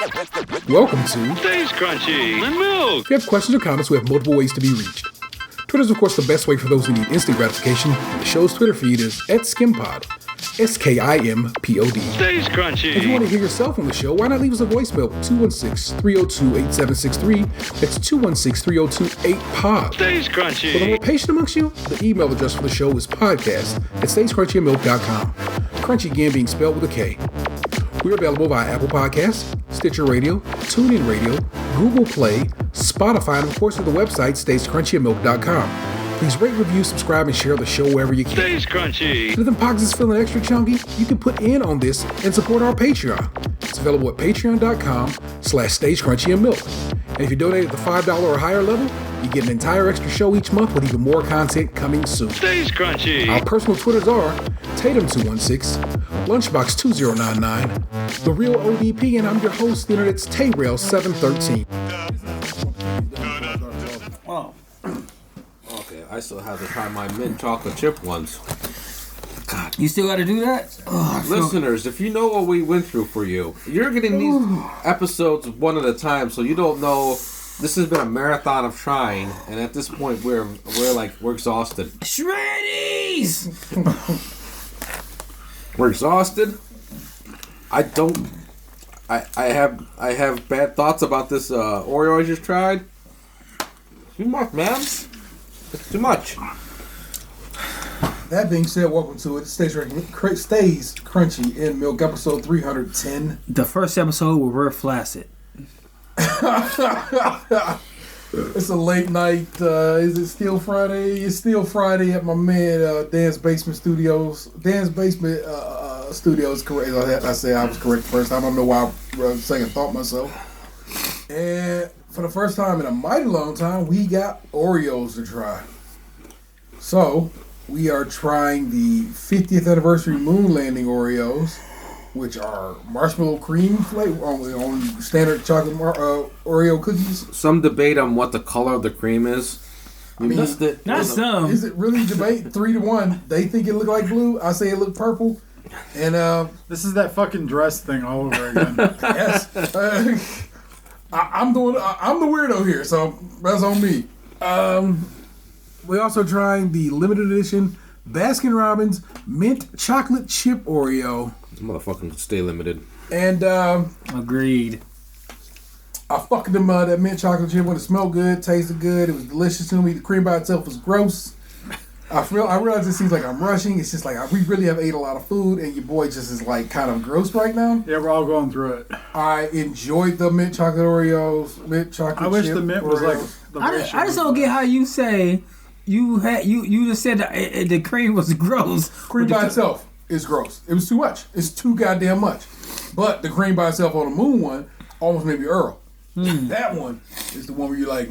Welcome to Stays Krunchy and Milk. If you have questions or comments, we have multiple ways to be reached. Twitter is, of course, the best way for those who need instant gratification. The show's Twitter feed is @SkimPod. SKIMPOD. Stays Krunchy. If you want to hear yourself on the show, why not leave us a voicemail? 216-302-8763. That's 216-302-8POD. Stays For the Krunchy. more patient amongst you, the email address for the show is podcast@StaysKrunchyandMilk.com. Crunchy again being spelled with a K. We're available via Apple Podcasts, Stitcher Radio, TuneIn Radio, Google Play, Spotify, and of course at the website StaysKrunchyandMilk.com. Please rate, review, subscribe, and share the show wherever you can. Stays Krunchy. And if the pockets is feeling extra chunky, you can put in on this and support our Patreon. It's available at patreon.com/StaysKrunchyandMilk. And if you donate at the $5 or higher level, you get an entire extra show each month with even more content coming soon. Stays Krunchy. Our personal Twitters are Tatum216, Lunchbox2099, The Real ODP, and I'm your host, the Internet's Tayrail713. Oh. Okay, I still have to try my mint chocolate chip ones. God. You still got to do that? Oh, Listeners, if you know what we went through for you, you're getting these episodes one at a time, so you don't know. This has been a marathon of trying, and at this point, we're exhausted. Shreddies! We're exhausted. I have bad thoughts about this Oreo I just tried. Too much, man. It's too much. That being said, welcome to it. Stays Crunchy and Milk, episode 310. The first episode with Real Flaccid. It's a late night. Is it still Friday? It's still Friday at my man Dan's Basement Studios. Dan's Basement Studios, correct. I say I was correct the first time. I don't know why I was second thought myself. And for the first time in a mighty long time, we got Oreos to try. So, we are trying the 50th anniversary moon landing Oreos, which are marshmallow cream flavor on standard chocolate Oreo cookies. Some debate on what the color of the cream is. I mean, missed it. Not some. Is it really debate? 3-1. They think it look like blue. I say it look purple. And this is that fucking dress thing all over again. yes, I'm the weirdo here, so that's on me. We're also trying the limited edition Baskin Robbins mint chocolate chip Oreo. This motherfucking stay limited. And Agreed. I fucked them that mint chocolate chip when it smelled good, tasted good, it was delicious to me. The cream by itself was gross. I realize it seems like I'm rushing. It's just like we really have ate a lot of food, and your boy just is like kind of gross right now. Yeah, we're all going through it. I enjoyed the mint chocolate Oreos, mint chocolate. I wish chip the mint Oreos. was like the I just don't get how you say you just said that the cream was gross. Cream by itself is gross. It was too much. It's too goddamn much. But the cream by itself on the moon one almost made me Earl. That one is the one where you're like,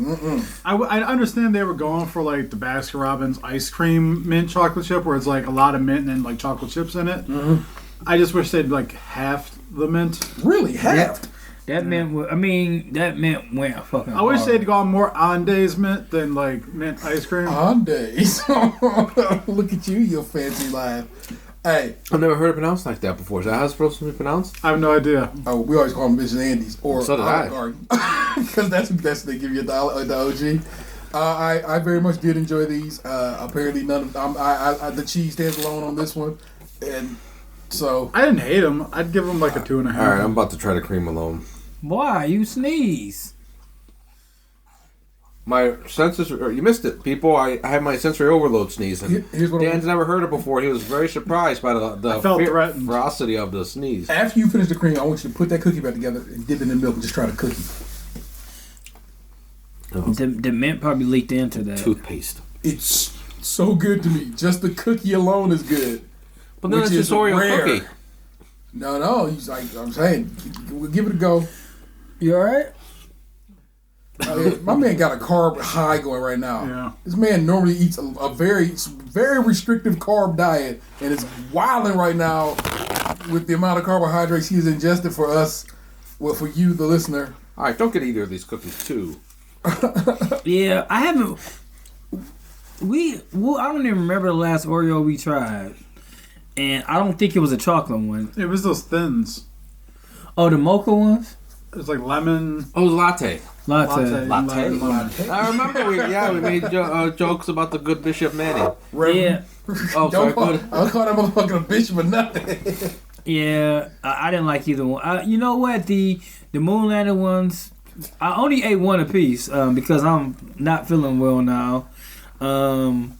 I understand they were going for like the Baskin Robbins ice cream mint chocolate chip, where it's like a lot of mint and then like chocolate chips in it. Mm-hmm. I just wish they'd like halved the mint. Really halved. That meant went fucking I wish hard. they'd gone more Andes mint than like mint ice cream. Andes. Look at you, your fancy life. Hey. I've never heard it pronounced like that before. Is that how it's supposed to be pronounced? I have no idea. Oh, we always call them Bitches Andes. Or so did I. Because that's they give you the OG. I very much did enjoy these. Apparently none of the cheese stands alone on this one. And so I didn't hate them. I'd give them like a 2.5. Alright, I'm about to try the cream alone. Why? You sneeze. My senses, you missed it, people. I had my sensory overload sneeze. And Here's what Dan's never heard it before. He was very surprised by the ferocity of the sneeze. After you finish the cream, I want you to put that cookie back together and dip it in the milk and just try the cookie. Oh. The mint probably leaked into that. Toothpaste. It's so good to me. Just the cookie alone is good. But then it's just Oreo cookie. No. He's like, I'm saying, we'll give it a go. You alright? My man got a carb high going right now. Yeah. This man normally eats a very, very restrictive carb diet and is wilding right now with the amount of carbohydrates he's ingested for us, well, for you, the listener. All right, don't get either of these cookies too. Yeah, I haven't. I don't even remember the last Oreo we tried, and I don't think it was a chocolate one. It was those thins. Oh, the mocha ones. It's like lemon Oh, latte. Latte. Latte. lemon. I remember we made jokes about the good Bishop Manny. Yeah. Oh, sorry, Don't call, good. I call that motherfucker a bitch for nothing. Yeah, I didn't like either one. You know what? The Moonlander ones, I only ate one apiece because I'm not feeling well now. And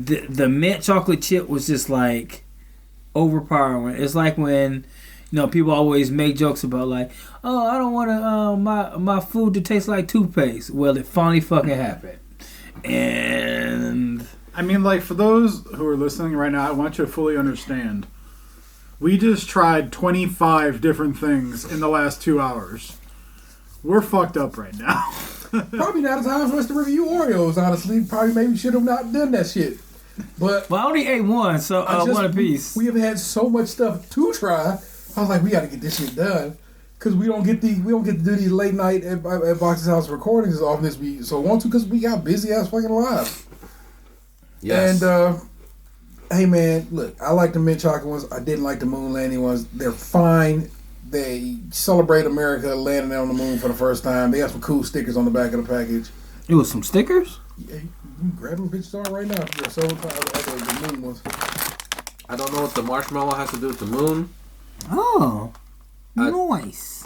the mint chocolate chip was just like overpowering. It's like when people always make jokes about like, oh, I don't want my food to taste like toothpaste. Well, it finally fucking happened. And I mean, like, for those who are listening right now, I want you to fully understand. We just tried 25 different things in the last 2 hours. We're fucked up right now. Probably not a time for us to review Oreos, honestly. Probably maybe should have not done that shit. But I only ate one, so one apiece. We have had so much stuff to try. I was like, we got to get this shit done because we don't get to do these late night at Box's house recordings as often as we want to because we got busy ass fucking lives. Yes. And hey man, look, I like the mint chocolate ones. I didn't like the moon landing ones. They're fine. They celebrate America landing on the moon for the first time. They have some cool stickers on the back of the package. It was some stickers? Yeah, you can grab them bitches on right now. Yeah, so the moon ones. I don't know what the marshmallow has to do with the moon. Oh, nice.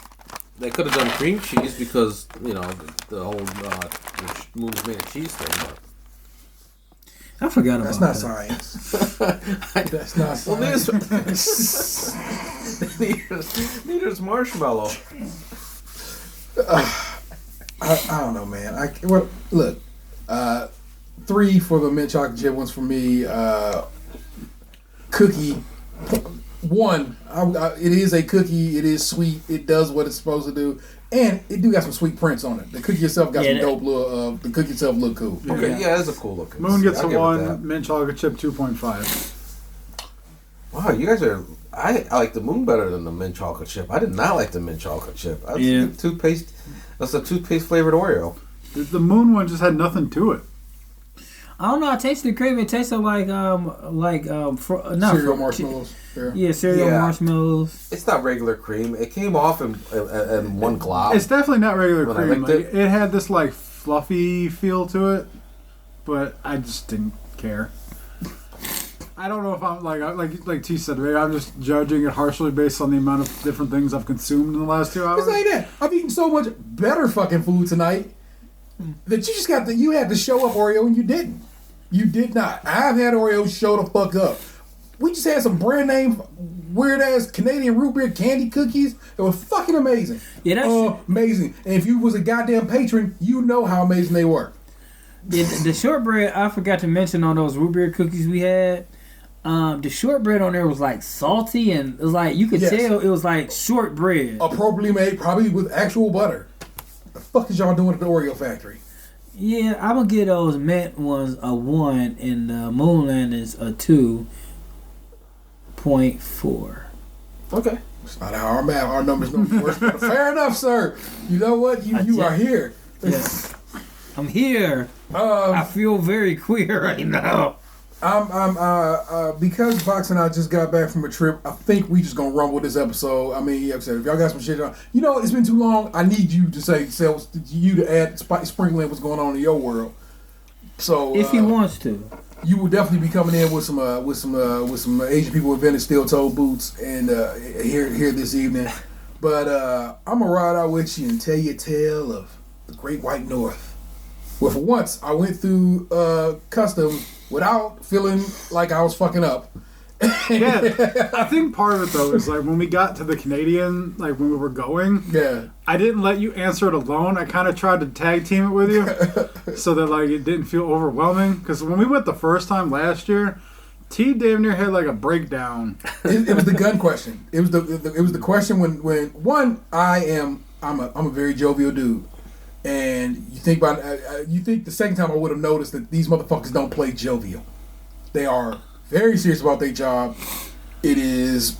They could have done cream cheese because, the whole the moon's made of cheese thing. But I forgot about That's that. not science. That's not science. Neither's marshmallow. I don't know, man. Look, 3 for the mint chocolate chip ones for me. Cookie. 1. It is a cookie. It is sweet. It does what it's supposed to do, and it do got some sweet prints on it. The cookie itself got some dope look. The cookie itself look cool. Okay, yeah, it's a cool looking. Moon gets I'll a give it 1, that. mint chocolate chip 2.5. Wow, you guys are. I like the moon better than the mint chocolate chip. I did not like the mint chocolate chip. That's toothpaste. That's a toothpaste flavored Oreo. The moon one just had nothing to it. I don't know. I tasted the cream. It tasted like Cereal marshmallows. Yeah, cereal marshmallows. It's not regular cream. It came off in one glob. It's definitely not regular When I cream. licked It had this like fluffy feel to it, but I just didn't care. I don't know if I'm like T said, maybe I'm just judging it harshly based on the amount of different things I've consumed in the last 2 hours. It's like that. I've eaten so much better fucking food tonight that you just you had to show up Oreo and you didn't. You did not. I've had Oreo show the fuck up. We just had some brand name weird ass Canadian root beer candy cookies that were fucking amazing. Yeah, that's amazing. And if you was a goddamn patron, you know how amazing they were. Yeah, the shortbread, I forgot to mention on those root beer cookies we had. The shortbread on there was like salty and it was like you could tell it was like shortbread. Appropriately made, probably with actual butter. The fuck is y'all doing at the Oreo factory? Yeah, I'm gonna give those mint ones a 1 and the Moonlanders a 2.4. Okay. It's not how our numbers don't work. Fair enough, sir. You know what? You are here. Yeah. I'm here. I feel very queer right now. Because Box and I just got back from a trip, I think we just gonna run with this episode. I mean, like I said, if y'all got some shit on, it's been too long. I need you to add, sprinkle in what's going on in your world. So if he wants to, you will definitely be coming in with some Asian people with vintage steel toe boots and here this evening. But I'm gonna ride out with you and tell you a tale of the Great White North. Well, for once, I went through customs without feeling like I was fucking up. Yeah, I think part of it though is like when we got to the Canadian, like when we were going, I didn't let you answer it alone. I kind of tried to tag team it with you so that like it didn't feel overwhelming. Because when we went the first time last year, T damn near had like a breakdown. It was the gun question. It was the question when one I'm a very jovial dude. And you think the second time I would have noticed that these motherfuckers don't play jovial. They are very serious about their job. It is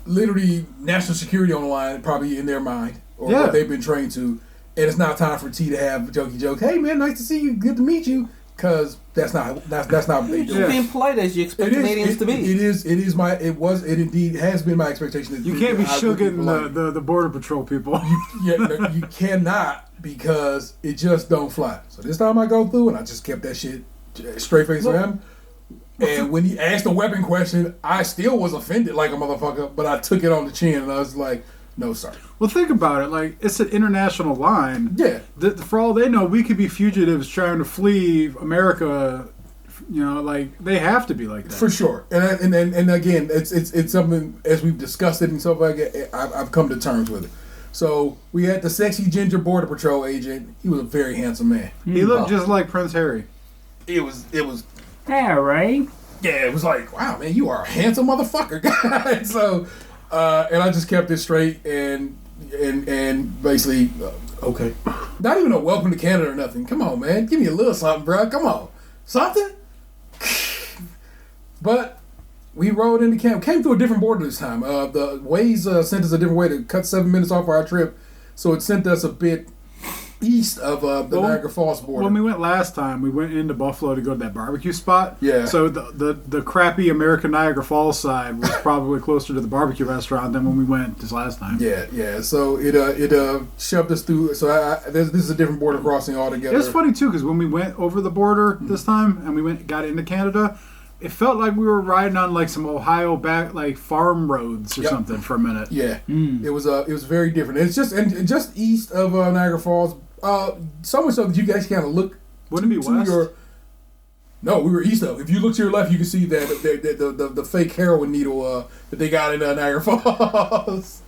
literally national security on the line, probably in their mind, or what they've been trained to. And it's not time for T to have a jokey joke. Hey man, nice to see you. Good to meet you. because that's not what they do. You're being polite as you expect Canadians to be. It indeed has been my expectation. That you can't be shugging the border patrol people. You cannot, because it just don't fly. So this time I go through and I just kept that shit straight face for him. And when he asked the weapon question, I still was offended like a motherfucker, but I took it on the chin and I was like, no, sir. Well, think about it. Like, it's an international line. Yeah. For all they know, we could be fugitives trying to flee America. You know, like, they have to be like that. For sure. And again, it's something, as we've discussed it and stuff like that, I've come to terms with it. So we had the sexy ginger border patrol agent. He was a very handsome man. He looked just like Prince Harry. It was. Yeah, right. Yeah, it was like, wow, man, you are a handsome motherfucker, guy. So, and I just kept it straight and basically, okay. Not even a welcome to Canada or nothing. Come on, man, give me a little something, bro. Come on, something. But we rode into Canada. Came through a different border this time. The Waze sent us a different way to cut 7 minutes off our trip, so it sent us a bit east of the Niagara Falls border. When we went last time, we went into Buffalo to go to that barbecue spot. Yeah. So the crappy American Niagara Falls side was probably closer to the barbecue restaurant than when we went this last time. Yeah. So it shoved us through. So this is a different border crossing altogether. It's funny too, because when we went over the border this time and we got into Canada, it felt like we were riding on like some Ohio back like farm roads or something for a minute. Yeah. It was very different. It's just east of Niagara Falls. So much so that you guys kind of look. Wouldn't it be west? No, we were east of. If you look to your left, you can see that the fake heroin needle that they got in Niagara Falls.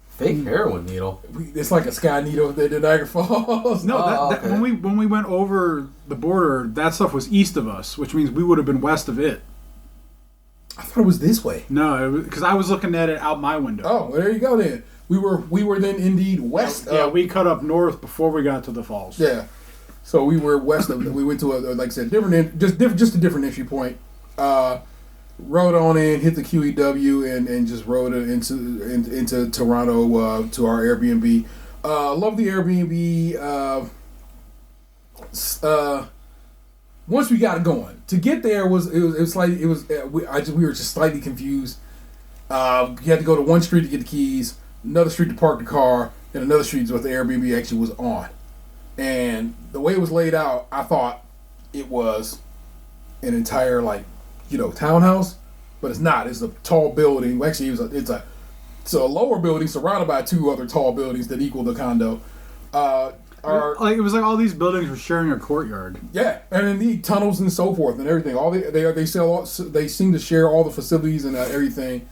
Fake heroin needle. It's like a sky needle in Niagara Falls. No, okay. when we went over the border, that stuff was east of us, which means we would have been west of it. I thought it was this way. No, because I was looking at it out my window. Oh, well, there you go then. We were then indeed west. Yeah, we cut up north before we got to the falls. Yeah, so we were west of. We went to like I said, just a different entry point. Rode on in, hit the QEW, and just rode it into Toronto to our Airbnb. Love the Airbnb. Once we got it going, to get there we were just slightly confused. You had to go to one street to get the keys, another street to park the car, and another street is what the Airbnb actually was on. And the way it was laid out, I thought it was an entire townhouse, but it's not. It's a tall building. Actually, it's a lower building surrounded by two other tall buildings that equal the condo. It was like all these buildings were sharing a courtyard. Yeah, and then the tunnels and so forth and everything. They seem to share all the facilities and everything.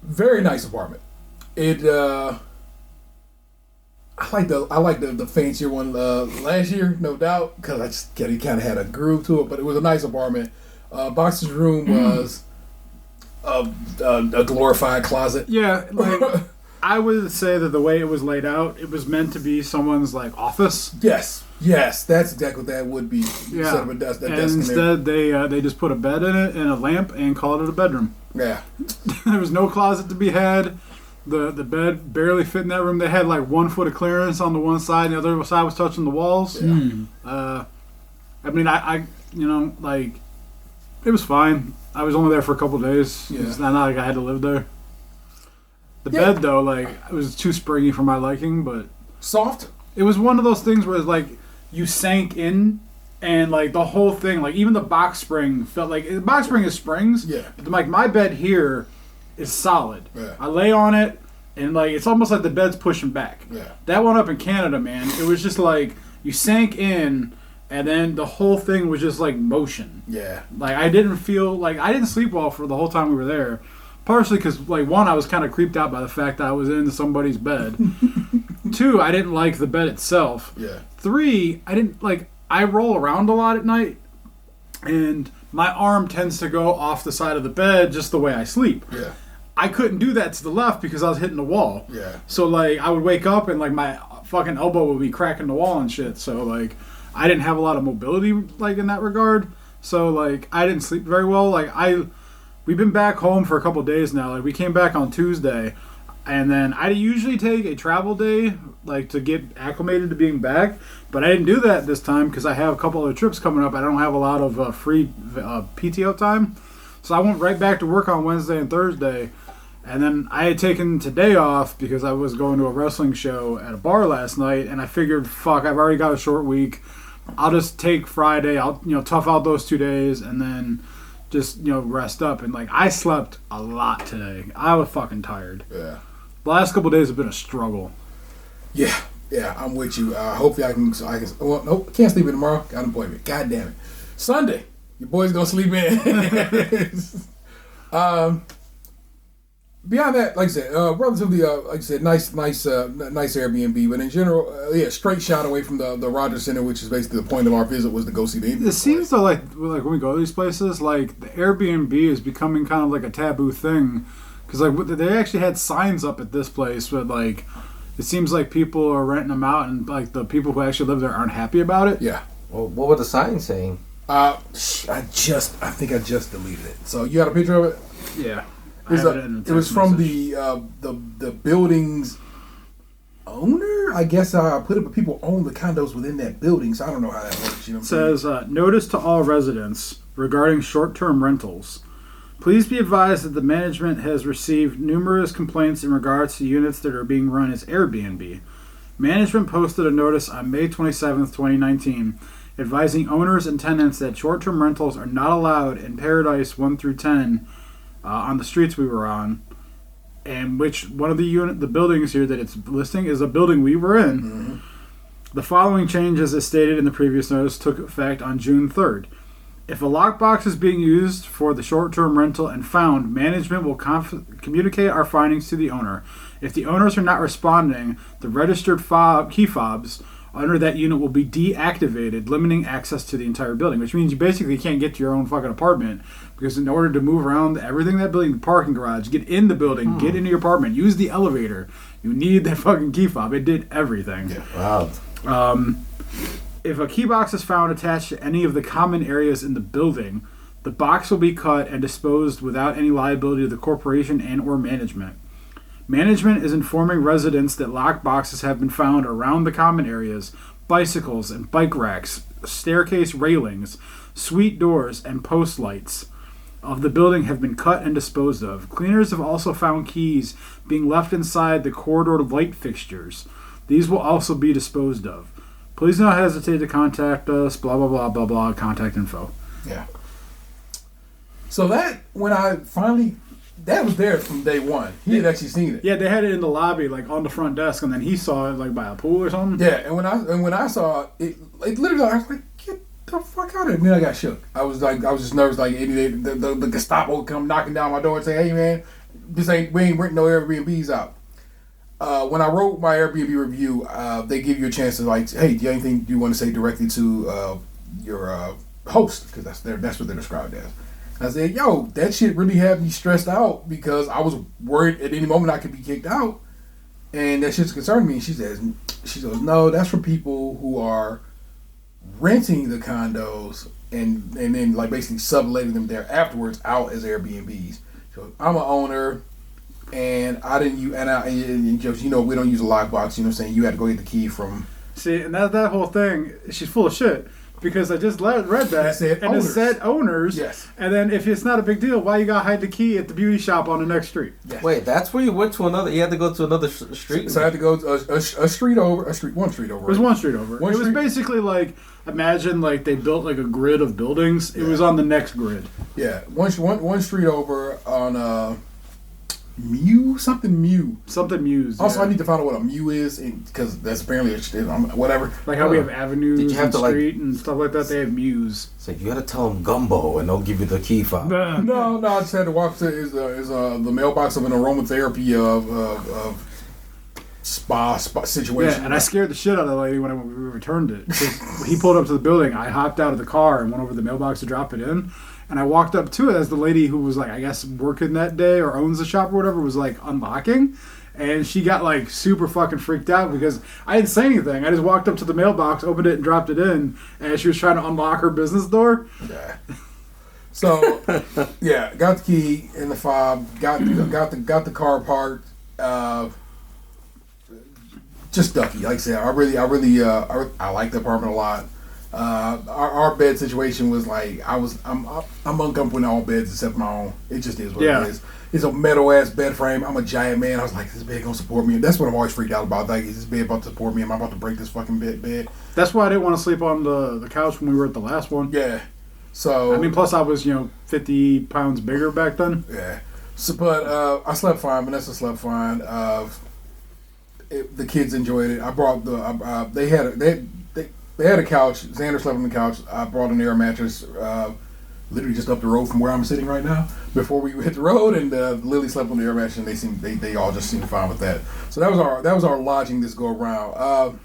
Very nice apartment. I like the fancier one last year, no doubt, because it kind of had a groove to it. But it was a nice apartment. Box's room was a glorified closet. Yeah, like I would say that the way it was laid out, it was meant to be someone's like office. Yes, that's exactly what that would be. Yeah, and instead they just put a bed in it and a lamp and called it a bedroom. Yeah, there was no closet to be had. The bed barely fit in that room. They had like 1 foot of clearance on the one side, and the other side was touching the walls. Yeah. I mean, I it was fine. I was only there for a couple of days. Yeah. It's not like I had to live there. The bed though, it was too springy for my liking, but soft. It was one of those things where it's you sank in, and the whole thing, even the box spring felt like the box spring is springs. Yeah. But my bed here is solid. Yeah. I lay on it, and it's almost like the bed's pushing back. Yeah. That one up in Canada, man, it was just you sank in, and then the whole thing was just motion. Yeah. I didn't feel I didn't sleep well for the whole time we were there. Partially because, one, I was kind of creeped out by the fact that I was in somebody's bed. 2, I didn't like the bed itself. Yeah. 3, I didn't, I roll around a lot at night, and my arm tends to go off the side of the bed just the way I sleep. Yeah. I couldn't do that to the left because I was hitting the wall. Yeah. So, I would wake up and, my fucking elbow would be cracking the wall and shit. So, I didn't have a lot of mobility, in that regard. So, I didn't sleep very well. We've been back home for a couple of days now. We came back on Tuesday, And then I usually take a travel day, like to get acclimated to being back. But I didn't do that this time because I have a couple other trips coming up. I don't have a lot of free PTO time. So I went right back to work on Wednesday and Thursday. And then I had taken today off because I was going to a wrestling show at a bar last night. And I figured, fuck, I've already got a short week. I'll just take Friday. I'll, tough out those 2 days and then just, rest up. And, I slept a lot today. I was fucking tired. Yeah. The last couple of days have been a struggle. Yeah, I'm with you. Hopefully I can. Well, nope, can't sleep in tomorrow. Got an appointment. God damn it. Sunday, your boy's gonna sleep in. Beyond that, like I said, relatively, nice Airbnb. But in general, straight shot away from the Rogers Center, which is basically the point of our visit was to go see the Indians. It seems though, like when we go to these places, like the Airbnb is becoming kind of like a taboo thing. Because they actually had signs up at this place, but it seems like people are renting them out, and the people who actually live there aren't happy about it. Yeah. Well, what were the signs saying? I think I just deleted it. So you got a picture of it? Yeah. It was from the building's owner. I guess I put it, but people own the condos within that building, so I don't know how that works. It says notice to all residents regarding short-term rentals. Please be advised that the management has received numerous complaints in regards to units that are being run as Airbnb. Management posted a notice on May 27th, 2019, advising owners and tenants that short-term rentals are not allowed in Paradise 1 through 10 on the streets we were on, and which one of the buildings here that it's listing is a building we were in. Mm-hmm. The following changes, as stated in the previous notice, took effect on June 3rd. If a lockbox is being used for the short-term rental and found, management will communicate our findings to the owner. If the owners are not responding, the registered key fobs under that unit will be deactivated, limiting access to the entire building, which means you basically can't get to your own fucking apartment because in order to move around everything in that building, the parking garage, get in the building, get into your apartment, use the elevator, you need that fucking key fob. It did everything. Yeah. Wow. If a key box is found attached to any of the common areas in the building, the box will be cut and disposed without any liability to the corporation and or management. Management is informing residents that lock boxes have been found around the common areas, bicycles and bike racks, staircase railings, suite doors, and post lights of the building have been cut and disposed of. Cleaners have also found keys being left inside the corridor light fixtures. These will also be disposed of. Please do not hesitate to contact us, blah, blah, blah, blah, blah, contact info. Yeah. So that, when I finally, that was there from day one. He had actually seen it. Yeah, they had it in the lobby, on the front desk, and then he saw it, by a pool or something. Yeah, and when I saw it, literally, I was like, get the fuck out of here. And then I got shook. I was just nervous, the Gestapo would come knocking down my door and say, hey, man, we ain't renting no Airbnbs out. When I wrote my Airbnb review, they give you a chance to hey, do you have anything you want to say directly to your host? Because that's what they're described as. And I said, yo, that shit really had me stressed out because I was worried at any moment I could be kicked out, and that shit's concerned me. And she goes, no, that's for people who are renting the condos and then basically subletting them there afterwards out as Airbnbs. So I'm an owner. And I didn't use, and just, we don't use a lockbox. You know what I'm saying? You had to go get the key from. See, and that whole thing, she's full of shit. Because I just read that, it said owners. Yes. And then if it's not a big deal, why you got to hide the key at the beauty shop on the next street? Yes. Wait, that's where you went to another. You had to go to another street. So I had to go one street over. It was one street over. It was basically imagine they built a grid of buildings. It was on the next grid. Yeah, one street over on Something Muse. Also, yeah. I need to find out what a Mew is, because that's apparently whatever. Like how we have avenues Did you have and to, street and stuff like that. They have Muse. So you gotta tell them gumbo, and they'll give you the key fob. No, I just had to walk to the mailbox of an aromatherapy of spa situation. Yeah, and I scared the shit out of the lady when we returned it. When he pulled up to the building, I hopped out of the car and went over to the mailbox to drop it in. And I walked up to it as the lady who was I guess working that day or owns the shop or whatever was unlocking. And she got super fucking freaked out because I didn't say anything. I just walked up to the mailbox, opened it and dropped it in. And she was trying to unlock her business door. Yeah. So, yeah, got the key in the fob, got the car parked, just ducky. Like I said, I like the apartment a lot. Our bed situation was like I'm uncomfortable in all beds except my own. It just is what it is. It's a metal ass bed frame. I'm a giant man. I was like, this bed gonna support me. And that's what I'm always freaked out about. Like, is this bed about to support me? Am I about to break this fucking bed? That's why I didn't want to sleep on the couch when we were at the last one. Yeah. So I mean, plus I was 50 pounds bigger back then. Yeah. So, but I slept fine. Vanessa slept fine. The kids enjoyed it. I brought they had a couch. Xander slept on the couch. I brought an air mattress, literally just up the road from where I'm sitting right now. Before we hit the road, and Lily slept on the air mattress, and they all just seemed fine with that. So that was our lodging this go around.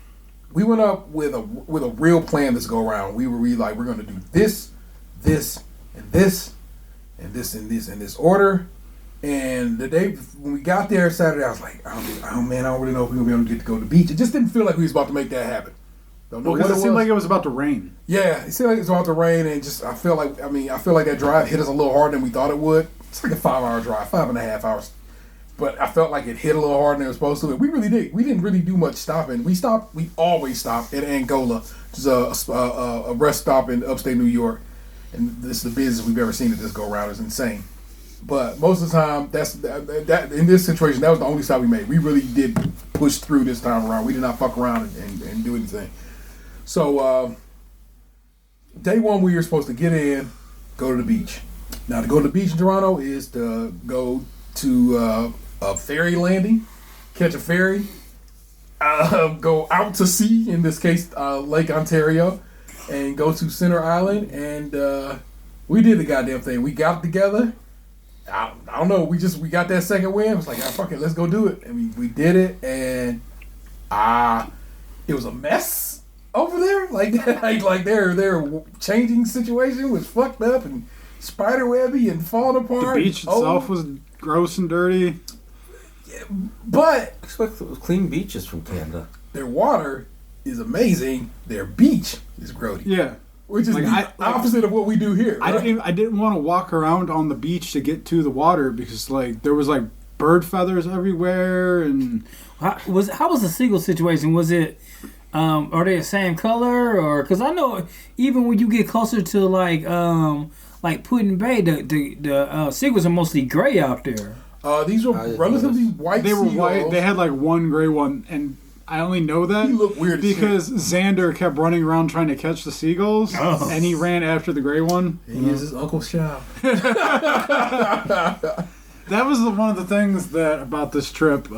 We went up with a real plan this go around. We were like, we're going to do this, and this, and this, and this, in this order. And the day when we got there Saturday, I was like, I don't really know if we're going to be able to get to go to the beach. It just didn't feel like we was about to make that happen. Because it seemed like it was about to rain. Yeah, it seemed like it was about to rain, and I feel like that drive hit us a little harder than we thought it would. It's like a 5-hour drive, 5.5 hours. But I felt like it hit a little harder than it was supposed to. We really did. We didn't really do much stopping. We always stop at Angola, which is a rest stop in upstate New York. And this is the busiest we've ever seen at this go around. It's insane. But most of the time, that in this situation, that was the only stop we made. We really did push through this time around. We did not fuck around and do anything. So, day one, we were supposed to get in, go to the beach. Now, to go to the beach in Toronto is to go to a ferry landing, catch a ferry, go out to sea, in this case, Lake Ontario, and go to Center Island. And we did the goddamn thing. We got together. I don't know. We got that second win. It was like, fuck it, let's go do it. And we did it, and it was a mess over there. Like their changing situation was fucked up and spiderwebby and falling apart. The beach itself was gross and dirty. Yeah, but expect clean beaches from Canada. Their water is amazing. Their beach is grody. Yeah. Which is the opposite of what we do here. Right? I didn't want to walk around on the beach to get to the water because there was bird feathers everywhere. And how was the seagull situation? Was it are they the same color, or because I know even when you get closer to Poutine Bay, the seagulls are mostly gray out there. These were relatively white. They were seagulls. white. They had one gray one, and I only know that he looked weird because Xander kept running around trying to catch the seagulls, and he ran after the gray one. He is his uncle's child. That was one of the things that about this trip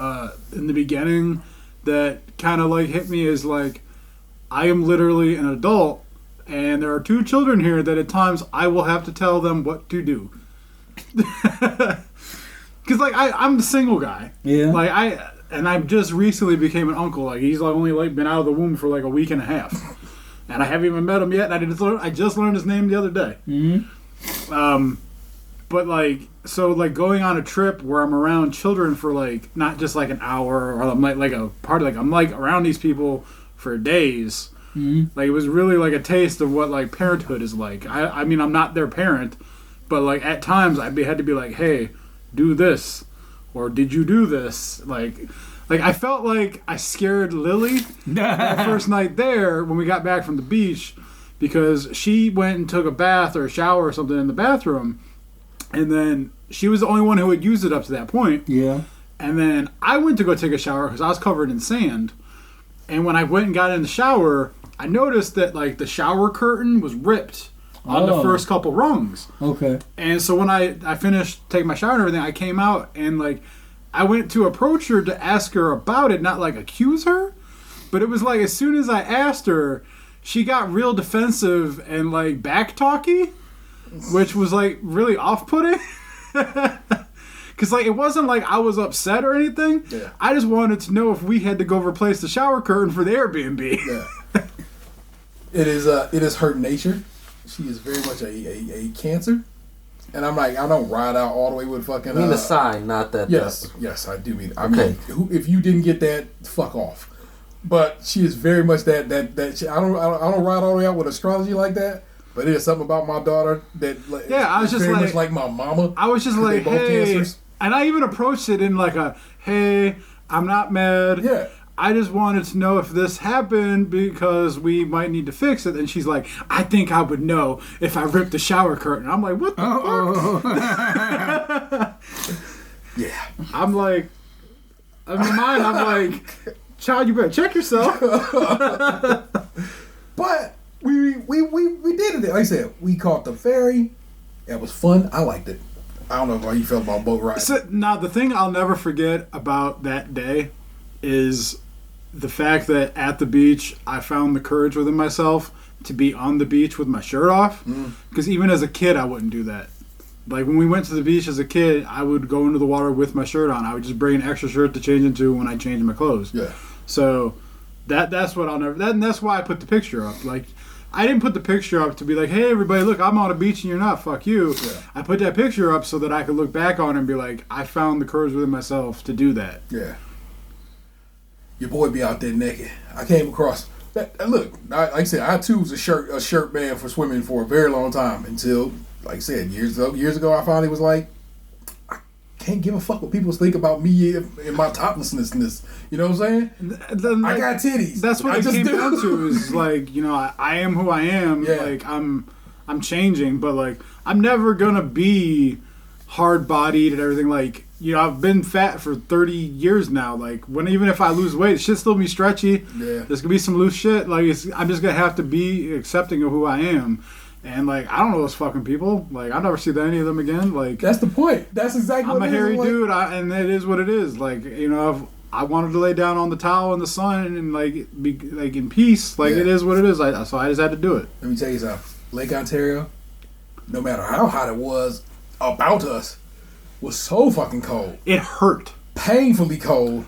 in the beginning that kind of hit me is I am literally an adult, and there are 2 children here that at times I will have to tell them what to do. Because I'm the single guy. Yeah. And I just recently became an uncle. He's only been out of the womb for a week and a half, and I haven't even met him yet. And I just learned his name the other day. Mm-hmm. But going on a trip where I'm around children for not just an hour, or I'm a party. I'm around these people for days. Mm-hmm. It was really a taste of what parenthood is like. I mean, I'm not their parent, but at times had to be hey, do this. Or did you do this? I felt like I scared Lily that first night there when we got back from the beach because she went and took a bath or a shower or something in the bathroom, and then she was the only one who had used it up to that point. Yeah. And then I went to go take a shower because I was covered in sand. And when I went and got in the shower, I noticed that the shower curtain was ripped on the first couple rungs. Okay. And so when I finished taking my shower and everything, I came out and I went to approach her to ask her about it, not accuse her. But it was as soon as I asked her, she got real defensive and back talky, which was really off-putting. Because it wasn't I was upset or anything. Yeah. I just wanted to know if we had to go replace the shower curtain for the Airbnb. Yeah. It is her nature. She is very much a Cancer, and I'm I don't ride out all the way with fucking. I mean the sign, not that. Yes, I do mean. I mean, if you didn't get that, fuck off. But she is very much that. I don't ride all the way out with astrology like that. But it is something about my daughter that. Yeah, I was just very much like my mama. I was just hey. Cancers. And I even approached it in hey, I'm not mad. Yeah. I just wanted to know if this happened because we might need to fix it. And she's like, I think I would know if I ripped the shower curtain. I'm like, what the fuck? Yeah. I'm like, in my mind, I'm like, child, you better check yourself. But we did it. Like I said, we caught the ferry. It was fun. I liked it. I don't know how you felt about boat riding. So, now, the thing I'll never forget about that day is the fact that at the beach, I found the courage within myself to be on the beach with my shirt off. Because even as a kid, I wouldn't do that. Like, when we went to the beach as a kid, I would go into the water with my shirt on. I would just bring an extra shirt to change into when I changed my clothes. Yeah. So, that's what I'll never... that's why I put the picture up. Like, I didn't put the picture up to be like, hey, everybody, look, I'm on a beach and you're not. Fuck you. Yeah. I put that picture up so that I could look back on it and be like, I found the courage within myself to do that. Yeah. Your boy be out there naked. I came across... Look, like I said, I too was a shirt man for swimming for a very long time until... Like I said, years ago, I finally was like, I can't give a fuck what people think about me and my toplessness. You know what I'm saying? I got titties. That's what it came down to. Is like, you know, I am who I am. Yeah. Like I'm changing, but like I'm never gonna be hard bodied and everything. Like, you know, I've been fat for 30 years now. Like even if I lose weight, it should still be stretchy. Yeah. There's gonna be some loose shit. Like I'm just gonna have to be accepting of who I am. And, like, I don't know those fucking people. Like, I'll never see any of them again. Like, that's the point. That's exactly what it is. I'm a hairy dude, and it is what it is. Like, you know, if I wanted to lay down on the towel in the sun and, like, be, like, in peace. Like, it is what it is. So I just had to do it. Let me tell you something. Lake Ontario, no matter how hot it was about us, was so fucking cold. It hurt. Painfully cold.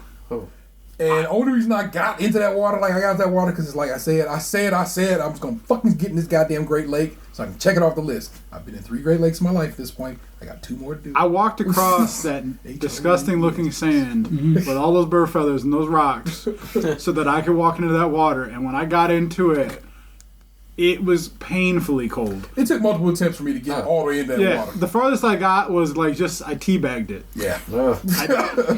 And the only reason I got into that water, like I got into that water, because it's like I said, I'm just going to fucking get in this goddamn Great Lake so I can check it off the list. I've been in 3 Great Lakes in my life at this point. I got 2 more to do. I walked across that disgusting looking sand with all those bird feathers and those rocks so that I could walk into that water. And when I got into it, it was painfully cold. It took multiple attempts for me to get all the way in that water. The farthest I got was like I teabagged it. Yeah.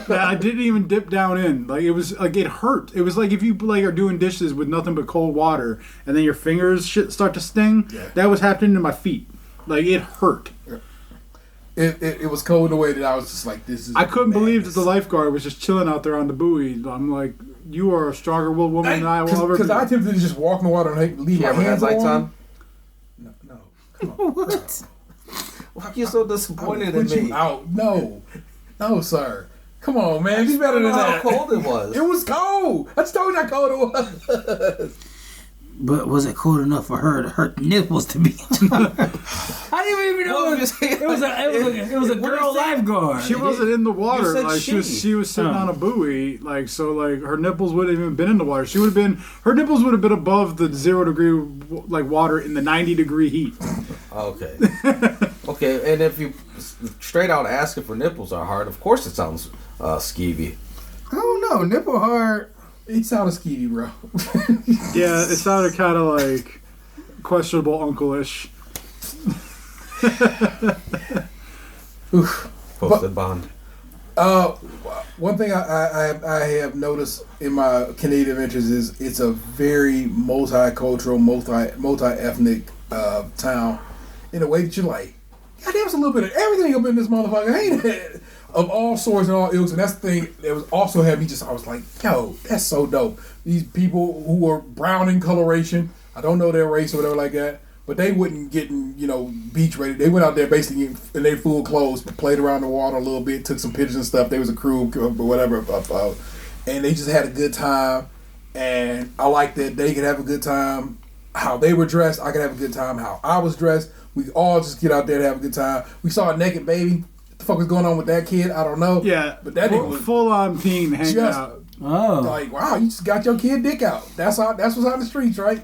I didn't even dip down in. Like it was like it hurt. It was like if you like are doing dishes with nothing but cold water and then your fingers start to sting. Yeah. That was happening to my feet. Like it hurt. It was cold in a way that I was just like, this is. I couldn't believe that the lifeguard was just chilling out there on the buoy. I'm like, you are a stronger willed woman than I will ever be. Because I attempted to just walk in the water and leave my hands on. No, come on. What? Why are you so disappointed in me? You out. No, sir. Come on, man. Be better than that. How cold it was. It was cold. I just told you how cold it was. But was it cold enough for her nipples to be? I didn't even know it was a girl lifeguard. She wasn't in the water. Like she was sitting on a buoy. Like so, like her nipples wouldn't even been in the water. Her nipples would have been above the 0 degree like water in the 90 degree heat. Okay. Okay, and if you straight out asking for nipples are hard, of course it sounds skeevy. I don't know, nipple hard. It sounded skeevy, bro. Yeah, it sounded kind of like questionable uncle-ish. Posted bond. One thing I have noticed in my Canadian adventures is it's a very multicultural, multi-ethnic town in a way that you're like, God, there was a little bit of everything up in this motherfucker, ain't it? Of all sorts and all ilks, and that's the thing that was also had me I was like, yo, that's so dope. These people who are brown in coloration, I don't know their race or whatever like that, but they wouldn't get beach ready. They went out there basically in their full clothes, played around the water a little bit, took some pictures and stuff. They was a crew or whatever, and they just had a good time. And I like that they could have a good time. How they were dressed, I could have a good time. How I was dressed, we all just get out there to have a good time. We saw a naked baby. What the fuck was going on with that kid? I don't know. Yeah, but that nigga was full on teen hanging out. Oh, like wow, you just got your kid dick out. That's what's on the streets, right?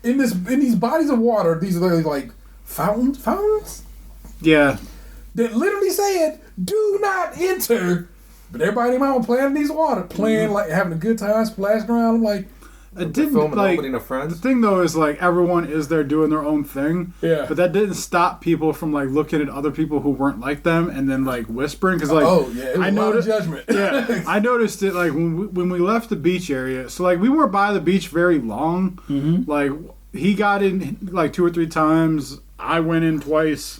In these bodies of water, these are literally like fountains. Yeah, that literally said, "Do not enter." But everybody in my mama playing in these water, playing like having a good time, splashing around. I'm like, It didn't like opening of Friends. The thing though is like everyone is there doing their own thing. Yeah. But that didn't stop people from like looking at other people who weren't like them and then like whispering because like it was a lot of judgment. Yeah, I noticed it like when we left the beach area. So like we weren't by the beach very long. Mm-hmm. Like he got in like 2 or 3 times. I went in twice.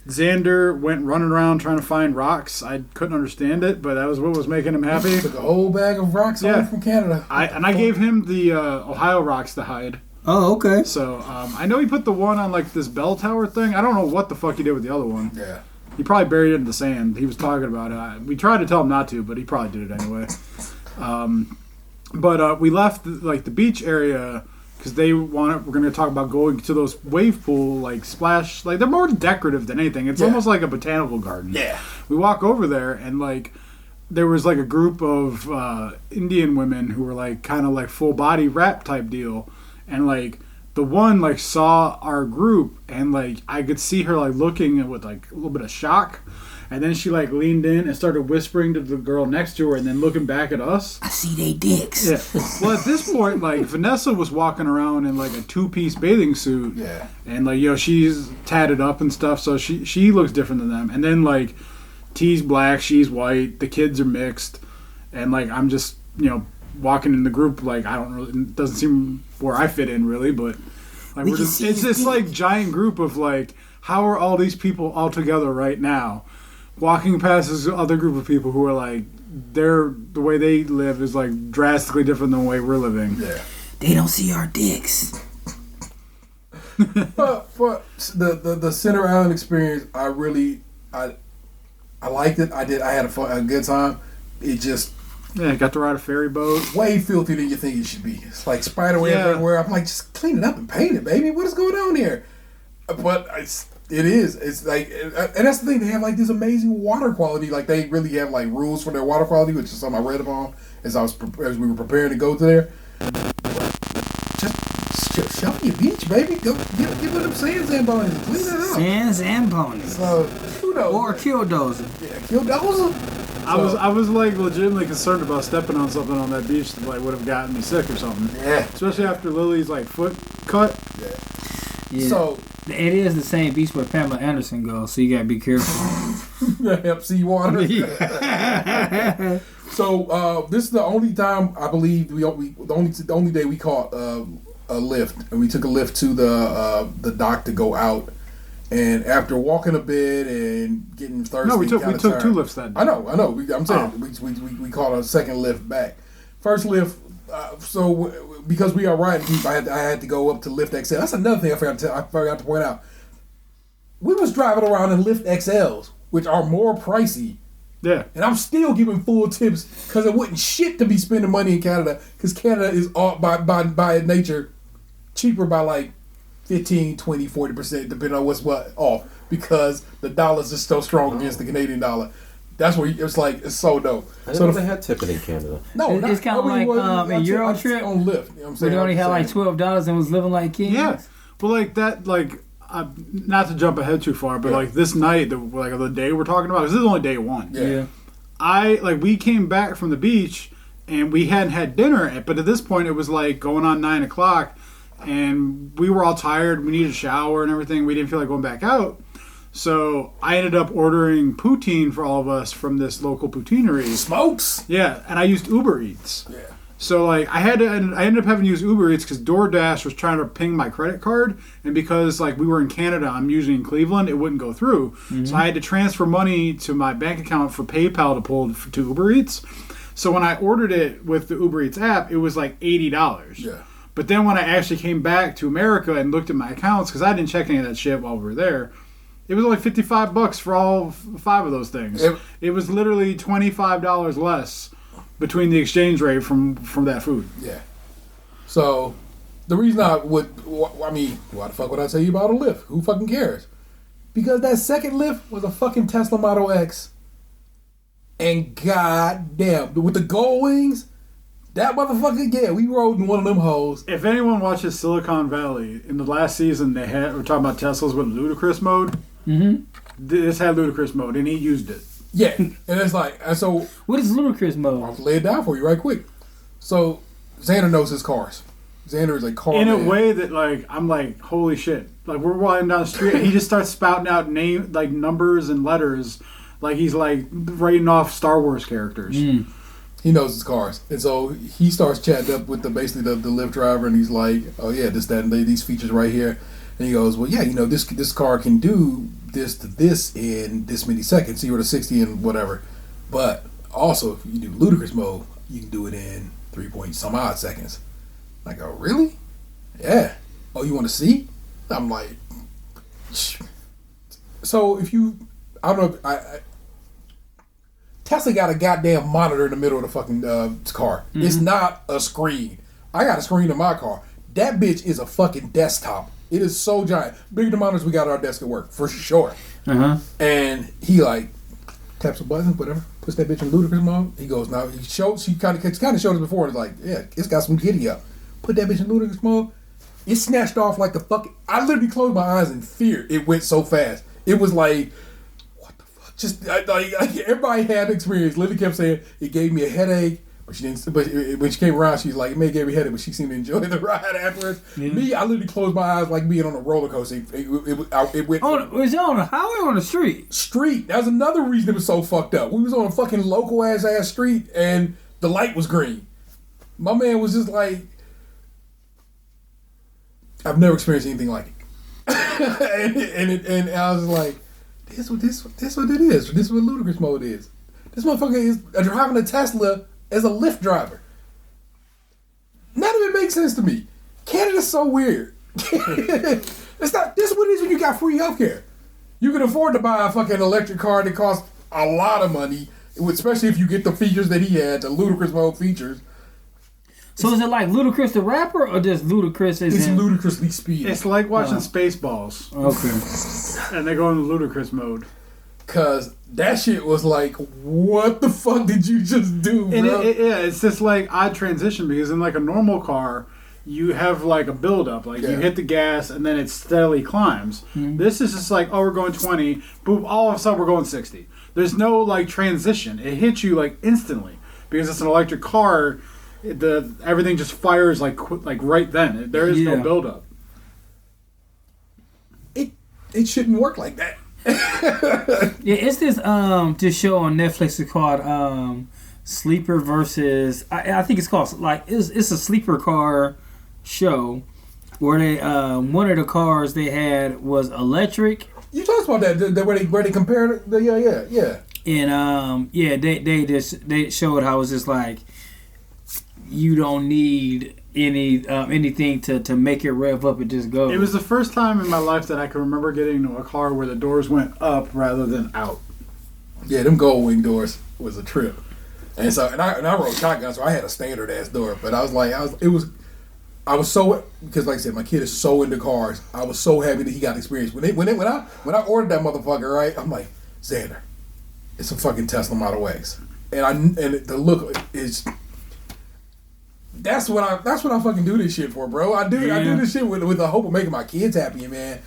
Xander went running around trying to find rocks. I couldn't understand it, but that was what was making him happy. Took a whole bag of rocks home from Canada. I gave him the Ohio rocks to hide. Oh, okay. So I know he put the one on like this bell tower thing. I don't know what the fuck he did with the other one. Yeah. He probably buried it in the sand. He was talking about it. We tried to tell him not to, but he probably did it anyway. But we left like the beach area. Because we're going to talk about going to those wave pool, like splash, like they're more decorative than anything. It's almost like a botanical garden. Yeah. We walk over there and like there was like a group of Indian women who were like kind of like full body rap type deal, and like the one like saw our group and like I could see her like looking with like a little bit of shock. And then she like leaned in and started whispering to the girl next to her and then looking back at us. I see they dicks. Yeah. Well, at this point, like Vanessa was walking around in like a 2-piece bathing suit. Yeah. And like, she's tatted up and stuff, so she looks different than them. And then like T's black, she's white, the kids are mixed. And like I'm just, walking in the group like I don't really it doesn't seem where I fit in really, but like it's this like giant group of like how are all these people all together right now? Walking past this other group of people who are like, the way they live is like drastically different than the way we're living. Yeah. They don't see our dicks. For the Center Island experience, I liked it. I had a good time. It just got to ride a ferry boat. Way filthier than you think it should be. It's like spiderweb everywhere. I'm like, just clean it up and paint it, baby. What is going on here? But it is. It's like, and that's the thing. They have like this amazing water quality. Like they really have like rules for their water quality, which is something I read upon as we were preparing to go to there. Just shovel your beach, baby. Go get one of them sand zambonis. Clean that up. Sand zambonis. So who knows? Or killdozer. Yeah, killdozer. I was like legitimately concerned about stepping on something on that beach that like would have gotten me sick or something. Yeah. Especially after Lily's like foot cut. Yeah. So it is the same beach where Pamela Anderson goes, so you gotta be careful. Hep seawater. So this is the only time I believe the only day we caught a Lyft, and we took a Lyft to the dock to go out. And after walking a bit and getting thirsty, no, we took 2 Lyfts that day. I know. I'm saying we caught a second Lyft back. First Lyft. So because we are riding deep, I had to go up to Lyft XL. That's another thing I forgot to point out. We was driving around in Lyft XLs, which are more pricey. Yeah. And I'm still giving full tips because it wouldn't shit to be spending money in Canada because Canada is all by nature cheaper by like 15, 20, 40% depending on what's what off because the dollar's just so strong against the Canadian dollar. That's where it's like it's so dope. I didn't know they had tipping in Canada. No, it's kind of like a Euro trip on Lyft. You know what I'm saying? They only had like $12 and was living like kings. Yeah, but like that, like not to jump ahead too far, but like this night, the day we're talking about, this is only day 1. Yeah. We came back from the beach and we hadn't had dinner, but at this point it was like going on 9 o'clock, and we were all tired. We needed a shower and everything. We didn't feel like going back out. So I ended up ordering poutine for all of us from this local poutineery. Smokes. Yeah, and I used Uber Eats. Yeah. So like I ended up having to use Uber Eats because DoorDash was trying to ping my credit card, and because like we were in Canada, I'm usually in Cleveland, it wouldn't go through. Mm-hmm. So I had to transfer money to my bank account for PayPal to pull to Uber Eats. So when I ordered it with the Uber Eats app, it was like $80. Yeah. But then when I actually came back to America and looked at my accounts, because I didn't check any of that shit while we were there. It was only $55 for all 5 of those things. It was literally $25 less between the exchange rate from that food. Yeah. So the reason why the fuck would I tell you about a Lyft? Who fucking cares? Because that second Lyft was a fucking Tesla Model X. And goddamn, with the gold wings, that motherfucker, we rode in one of them hoes. If anyone watches Silicon Valley, in the last season we're talking about Teslas with ludicrous mode. Mm-hmm. This had ludicrous mode, and he used it. Yeah, and it's like, and so what is ludicrous mode? I'll lay it down for you right quick. So Xander knows his cars. Xander is a car in man. a way that like I'm like, holy shit! Like we're walking down the street and he just starts spouting out numbers and letters, like he's like writing off Star Wars characters. Mm. He knows his cars, and so he starts chatting up with the Lyft driver, and he's like, "Oh yeah, this, that, and these features right here." And he goes, "Well, yeah, this car can do this to this in this many seconds, 0 to 60 and whatever. But also, if you do ludicrous mode, you can do it in 3 point some odd seconds." I go, "Really? Yeah. Oh, you want to see?" I'm like, so if you, I don't know, Tesla got a goddamn monitor in the middle of the fucking car. Mm-hmm. It's not a screen. I got a screen in my car. That bitch is a fucking desktop. It is so giant. Bigger than monitors we got at our desk at work, for sure. Uh-huh. And he like taps a button, whatever, puts that bitch in ludicrous mode. He goes, now he kind of showed us before. It's like, yeah, it's got some giddy up. Put that bitch in ludicrous mode. It snatched off like the fucking. I literally closed my eyes in fear. It went so fast. It was like, what the fuck? Just like everybody had experience. Lily kept saying it gave me a headache, but she didn't. But when she came around, she's like, it may give me a headache, but she seemed to enjoy the ride afterwards. Yeah. Me, I literally closed my eyes like being on a roller coaster. It went. Was it on the highway or on the street? Street. That was another reason it was so fucked up. We was on a fucking local ass street, and the light was green. My man was just like, I've never experienced anything like it. and I was like, this what it is. This is what ludicrous mode is. This motherfucker is driving a Tesla as a Lyft driver. None of it makes sense to me. Canada's so weird. It's not. This is what it is when you got free healthcare. You can afford to buy a fucking electric car that costs a lot of money, especially if you get the features that he had, the ludicrous mode features. So is it like Ludacris the rapper or just Ludacris? It's ludicrously speedy. It's like watching Spaceballs. Okay. And they go into ludicrous mode. Cause that shit was like, what the fuck did you just do, bro? And it's just like odd transition because in like a normal car, you have like a buildup. Like you hit the gas and then it steadily climbs. Mm-hmm. This is just like, oh, we're going 20. Boom, all of a sudden we're going 60. There's no like transition. It hits you like instantly because it's an electric car. Everything just fires like right then. There is no buildup. It shouldn't work like that. Yeah, it's this show on Netflix. It's called Sleeper versus. I think it's called like it's a sleeper car show where they one of the cars they had was electric. You talked about that where they compared it. Yeah. And they showed how it's just like. You don't need anything to make it rev up and just go. It was the first time in my life that I can remember getting into a car where the doors went up rather than out. Yeah, them gold wing doors was a trip. And so I rode shotgun, so I had a standard ass door. But I was so because like I said, my kid is so into cars. I was so happy that he got experience. When I ordered that motherfucker, right, I'm like, Xander, it's a fucking Tesla Model X. And the look is. That's what I fucking do this shit for, bro. I do this shit with the hope of making my kids happy, man.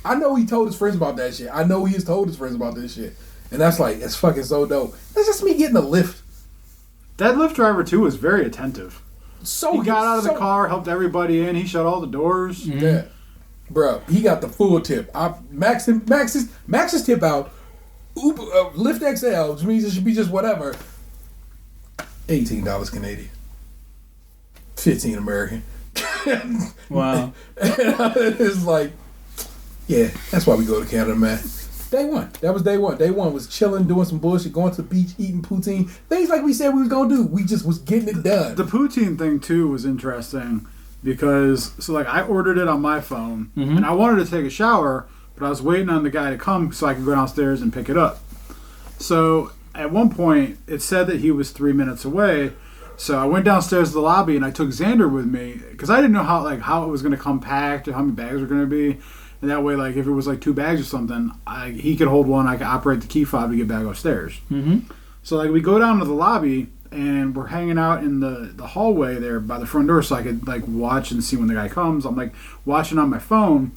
I know he told his friends about that shit. I know he has told his friends about this shit. And that's fucking so dope. That's just me getting a Lyft. That Lyft driver too was very attentive. He got out of the car, helped everybody in, he shut all the doors. Mm-hmm. Yeah. Bro, he got the full tip. Max's tip out. Lyft XL, which means it should be just whatever. $18 Canadian. 15 American. Wow. It's like, yeah, that's why we go to Canada, man. Day one. That was day one. Day one was chilling, doing some bullshit, going to the beach, eating poutine. Things like we said we was going to do. We just was getting it done. The poutine thing, too, was interesting because, I ordered it on my phone, and I wanted to take a shower, but I was waiting on the guy to come so I could go downstairs and pick it up. So, at one point, it said that he was 3 minutes away. So I went downstairs to the lobby and I took Xander with me because I didn't know how it was going to come packed or how many bags were going to be. And that way, if it was 2 bags or something, he could hold one. I could operate the key fob to get back upstairs. Mm-hmm. So we go down to the lobby and we're hanging out in the hallway there by the front door so I could watch and see when the guy comes. I'm watching on my phone.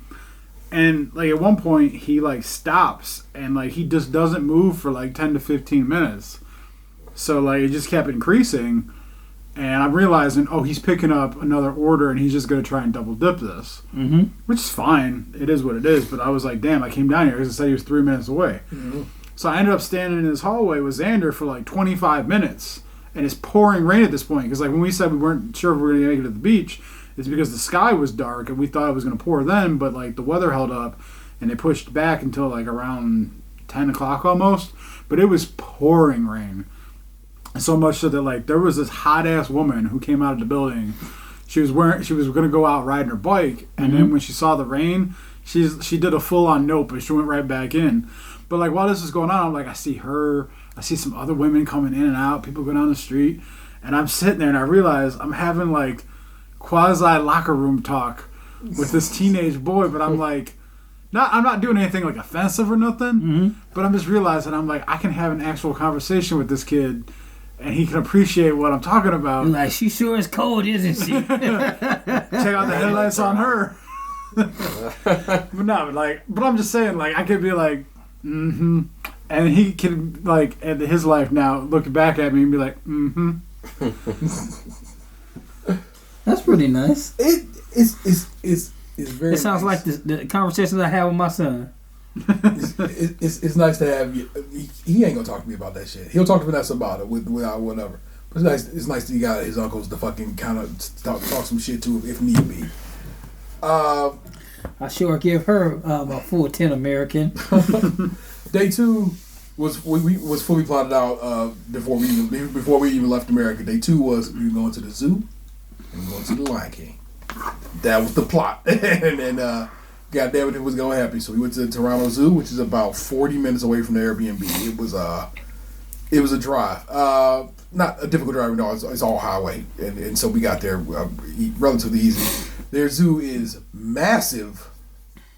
And at one point he stops and he just doesn't move for 10 to 15 minutes. So it just kept increasing. And I'm realizing, he's picking up another order and he's just going to try and double dip this. Mm-hmm. Which is fine. It is what it is. But I was like, damn, I came down here because it said he was 3 minutes away. Mm-hmm. So I ended up standing in this hallway with Xander for like 25 minutes. And it's pouring rain at this point. Because like when we said we weren't sure if we were going to make it to the beach, it's because the sky was dark and we thought it was going to pour then. But like the weather held up and they pushed back until like around 10 o'clock almost. But it was pouring rain. So much so that like there was this hot ass woman who came out of the building. She was gonna go out riding her bike, and then when she saw the rain, she did a full on nope, and she went right back in. But like while this is going on, I'm like, I see her, I see some other women coming in and out, people go down the street, and I'm sitting there and I realize I'm having like quasi locker room talk with this teenage boy, but I'm like. I'm not doing anything like offensive or nothing, but I'm just realizing I'm like I can have an actual conversation with this kid. And he can appreciate what I'm talking about. You're like, she sure is cold, isn't she? Check out the headlights on her. But I'm just saying, like, I could be like, mm-hmm. And he can, like, at his life now, look back at me and be like, mm-hmm. That's pretty nice. It's very It sounds nice. like the conversations I have with my son. It's nice to have you. He ain't gonna talk to me about that shit. He'll talk to Vanessa about it without whatever. But it's nice that you got his uncles to fucking kind of talk some shit to if need be. I sure give her a full 10 American. Day 2 was fully plotted out before we even left America. Day 2 was we were going to the zoo and going to the Lion King. That was the plot, and then. God damn it was gonna happen. So we went to the Toronto Zoo, which is about 40 minutes away from the Airbnb. It was a drive. Not a difficult drive at all. It's all highway, and so we got there relatively easy. Their zoo is massive,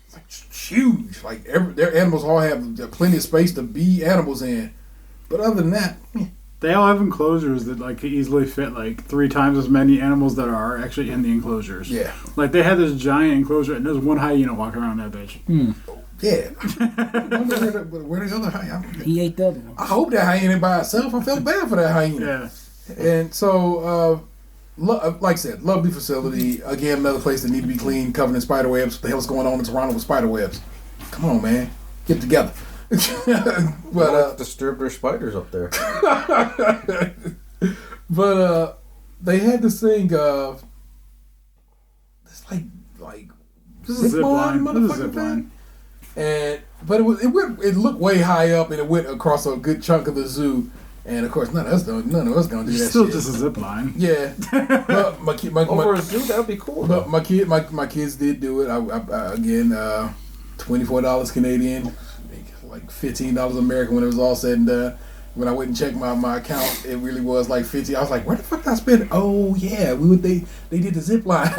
it's like huge. Like their animals all have plenty of space to be animals in. But other than that, they all have enclosures that like could easily fit like 3 times as many animals that are actually in the enclosures. Yeah, like they had this giant enclosure and there's one hyena walking around that bitch. Yeah. Where the other hyena? He ate the other one. I hope that hyena ain't by itself. I felt bad for that hyena. Yeah. And so, like I said, lovely facility. Again, another place that need to be clean, covered in spider webs. What the hell's going on in Toronto with spider webs? Come on, man. Get together. But disturb their spiders up there. But they had this thing of it's like this is zip line, motherfucking thing. But it looked way high up and it went across a good chunk of the zoo. And of course, none of us gonna do that. Still shit. just a zip line. Yeah, but over a zoo, that would be cool. But my kids did do it. I again, $24 Canadian, like $15 American when it was all said and done. When I went and checked my account, it really was like 50. I was like, where the fuck did I spend? Oh yeah, they did the zip line.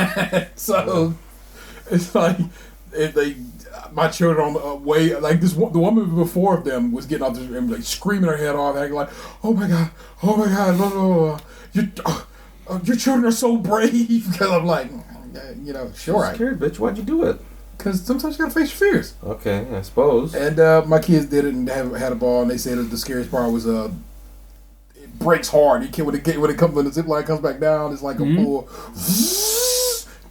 So it's like if my children on the way like the woman before them was getting off this and like screaming her head off, acting like, oh my god, blah, blah, blah. Your children are so brave. Because I'm like, sure. I'm scared, bitch. Why'd you do it? Because sometimes you gotta face your fears. Okay, I suppose. And my kids did it and had a ball, and they said that the scariest part was it breaks hard. When the zip line comes back down, it's like a full.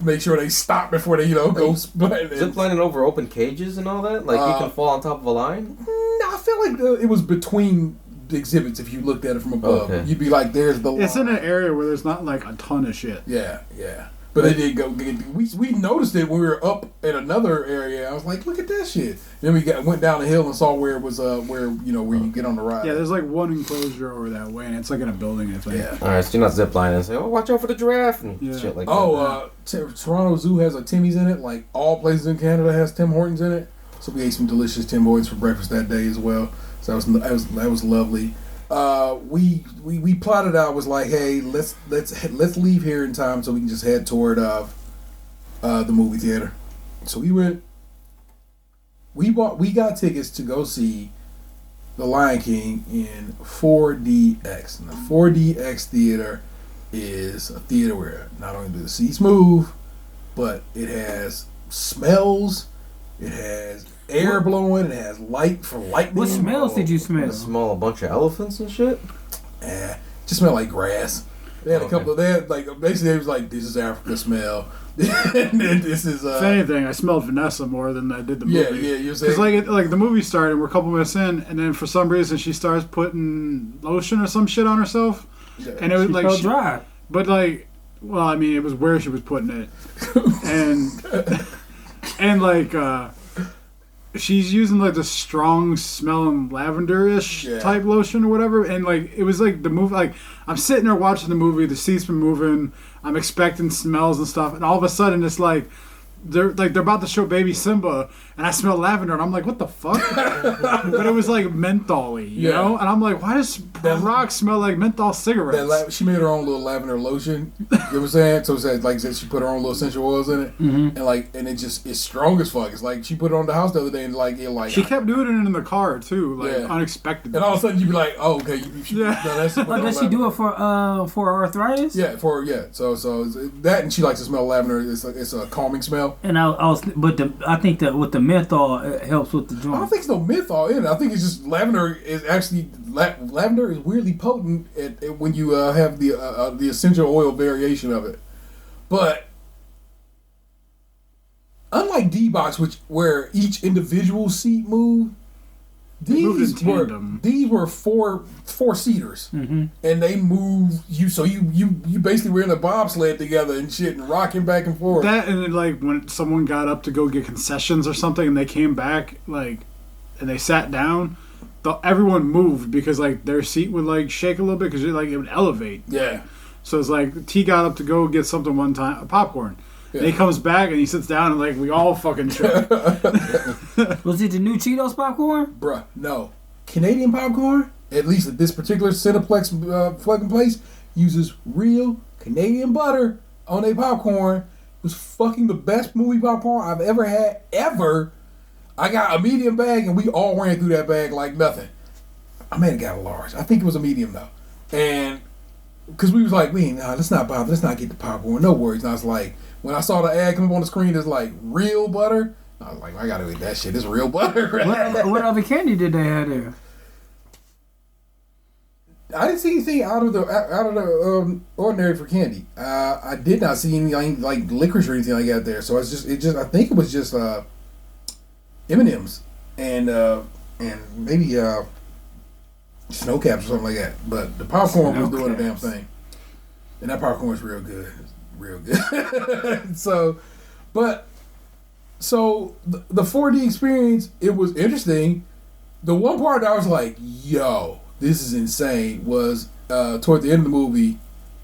Make sure they stop before they go. Zip lining over open cages and all that. Like you can fall on top of a line. No, I feel like it was between the exhibits. If you looked at it from above, you'd be like, "There's the line." It's in an area where there's not like a ton of shit. Yeah. But they did go. We noticed it when we were up in another area. I was like, "Look at that shit!" Then we went down the hill and saw where it was. Where you get on the ride. Yeah, there's like one enclosure over that way, and it's like in a building, I think. Yeah. All right, so you're not ziplining and say, "Oh, watch out for the giraffe" and shit like that. Toronto Zoo has a Timmy's in it. Like all places in Canada has Tim Hortons in it. So we ate some delicious Tim Hortons for breakfast that day as well. So that was lovely. We plotted out was like, hey, let's leave here in time so we can just head toward the movie theater. So we went. We got tickets to go see The Lion King in 4DX. And the 4DX theater is a theater where not only do the seats move, but it has smells, it has air blowing, it has light for lightning. What smells did you smell? Smell a bunch of elephants and shit. Just smell like grass. They had a couple. They had like basically it was like this is Africa smell. And then this is. If anything, I smelled Vanessa more than I did the movie. Yeah. You're saying like the movie started, we're a couple minutes in, and then for some reason she starts putting lotion or some shit on herself, and it was like felt dry. But like, well, I mean, it was where she was putting it, and like. She's using like the strong smelling lavender-ish type lotion or whatever, and like it was like the movie. Like I'm sitting there watching the movie, the seat's been moving, I'm expecting smells and stuff, and all of a sudden it's like they're about to show baby Simba, and I smell lavender, and I'm like, what the fuck? But it was like menthol-y, you know? And I'm like, why does Rock smell like menthol cigarettes? She made her own little lavender lotion. You know what I'm saying? So it's like she put her own little essential oils in it, and it's strong as fuck. It's like she put it on the house the other day, and she kept doing it in the car too, unexpectedly. And all of a sudden you'd be like, oh, okay, does she do it for arthritis? Yeah, So that, and she likes to smell lavender. It's a calming smell. And I think that with the menthol it helps with the joint. I don't think it's no menthol in it. I think it's just lavender is actually lavender is weirdly potent when you have the essential oil variation of it. But unlike D-Box, where each individual seat moved, these were four seaters, and they moved you. So you basically were in a bobsled together and shit, and rocking back and forth. That and then, like when someone got up to go get concessions or something, and they came back and they sat down, everyone moved because like their seat would like shake a little bit because it would elevate. Yeah. So it's like T got up to go get something one time, popcorn. Yeah. And he comes back and he sits down and like we all fucking shook. Was it the new Cheetos popcorn? Bruh, no. Canadian popcorn, at least at this particular Cineplex fucking place, uses real Canadian butter on their popcorn. It was fucking the best movie popcorn I've ever had, ever. I got a medium bag and we all ran through that bag like nothing. I may have got a large. I think it was a medium though. And because we was like, let's not bother, let's not get the popcorn, no worries. And I was like, when I saw the ad come up on the screen, it's like real butter. I was like, I gotta eat that shit. It's real butter. What other candy did they have there? I didn't see anything out of the ordinary for candy. I did not see anything like licorice or anything like that there. So I think it was just M&Ms and maybe snow caps or something like that. But the popcorn was doing the damn thing, and that popcorn was real good. Real good. So the 4D experience, it was interesting. The one part that I was like, yo, this is insane was toward the end of the movie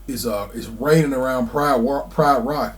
is raining around Pride Rock,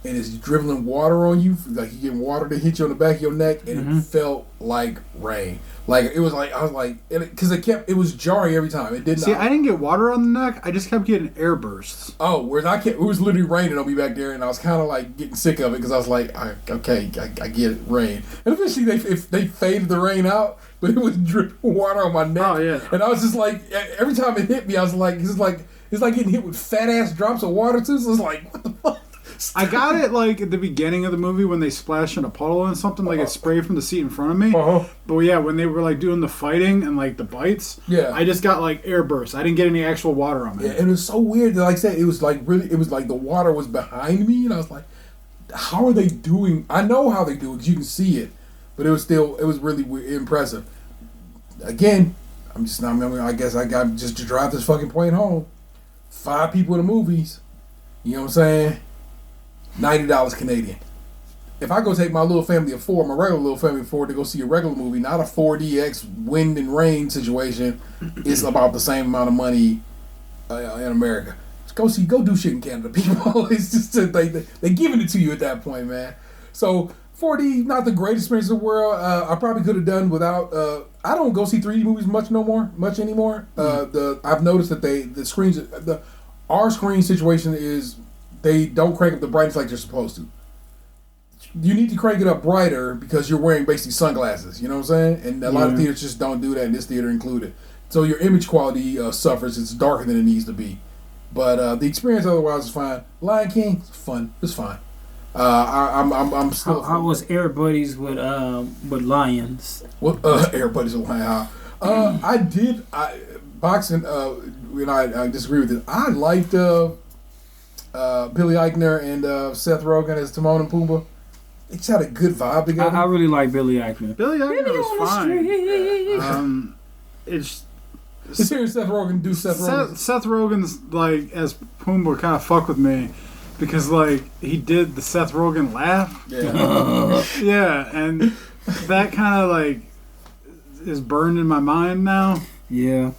and it's dribbling water on you, like you getting water to hit you on the back of your neck, and it felt like rain. Like it was like I was like, because it was jarring every time. It didn't. See, I didn't get water on the neck. I just kept getting air bursts. Oh, whereas it was literally raining on me back there, and I was kind of like getting sick of it because I was like, I get it, rain. And eventually they faded the rain out, but it was dripping water on my neck. Oh yeah. And I was just like, every time it hit me, I was like, it's like getting hit with fat ass drops of water too. So it's like, what the fuck? I got it like at the beginning of the movie when they splashed in a puddle and something, like it sprayed from the seat in front of me. But yeah, when they were like doing the fighting and like the bites, I just got like air bursts. I didn't get any actual water on me. Yeah, and it was so weird that, like I said, it was like the water was behind me, and I was like, how are they doing? I know how they do it because you can see it, but it was really impressive. Again, I guess I got just to drive this fucking point home. 5 people in the movies, you know what I'm saying? $90 Canadian. If I go take my little family of 4, my regular little family of 4, to go see a regular movie, not a 4DX wind and rain situation, it's about the same amount of money in America. Just go do shit in Canada, people. It's just they giving it to you at that point, man. So 4D, not the greatest experience in the world. I probably could have done without. I don't go see 3D movies much anymore. I've noticed that the screens, our screen situation is. They don't crank up the brightness like they're supposed to. You need to crank it up brighter because you're wearing basically sunglasses. You know what I'm saying? And a lot of theaters just don't do that, and this theater included. So your image quality suffers. It's darker than it needs to be. But the experience otherwise is fine. Lion King, it's fun. It's fine. I'm still. How was Air Buddies with Lions? What Air Buddies with Lions? boxing. I disagree with it. I liked Billy Eichner and Seth Rogen as Timon and Pumbaa. They just had a good vibe together. I really like Billy Eichner. Billy Eichner was fine. It's just hearing Seth Rogen do Seth Rogen. Seth Rogen's like as Pumbaa kind of fuck with me because like he did the Seth Rogen laugh. Yeah. Yeah, and that kind of like is burned in my mind now. Yeah.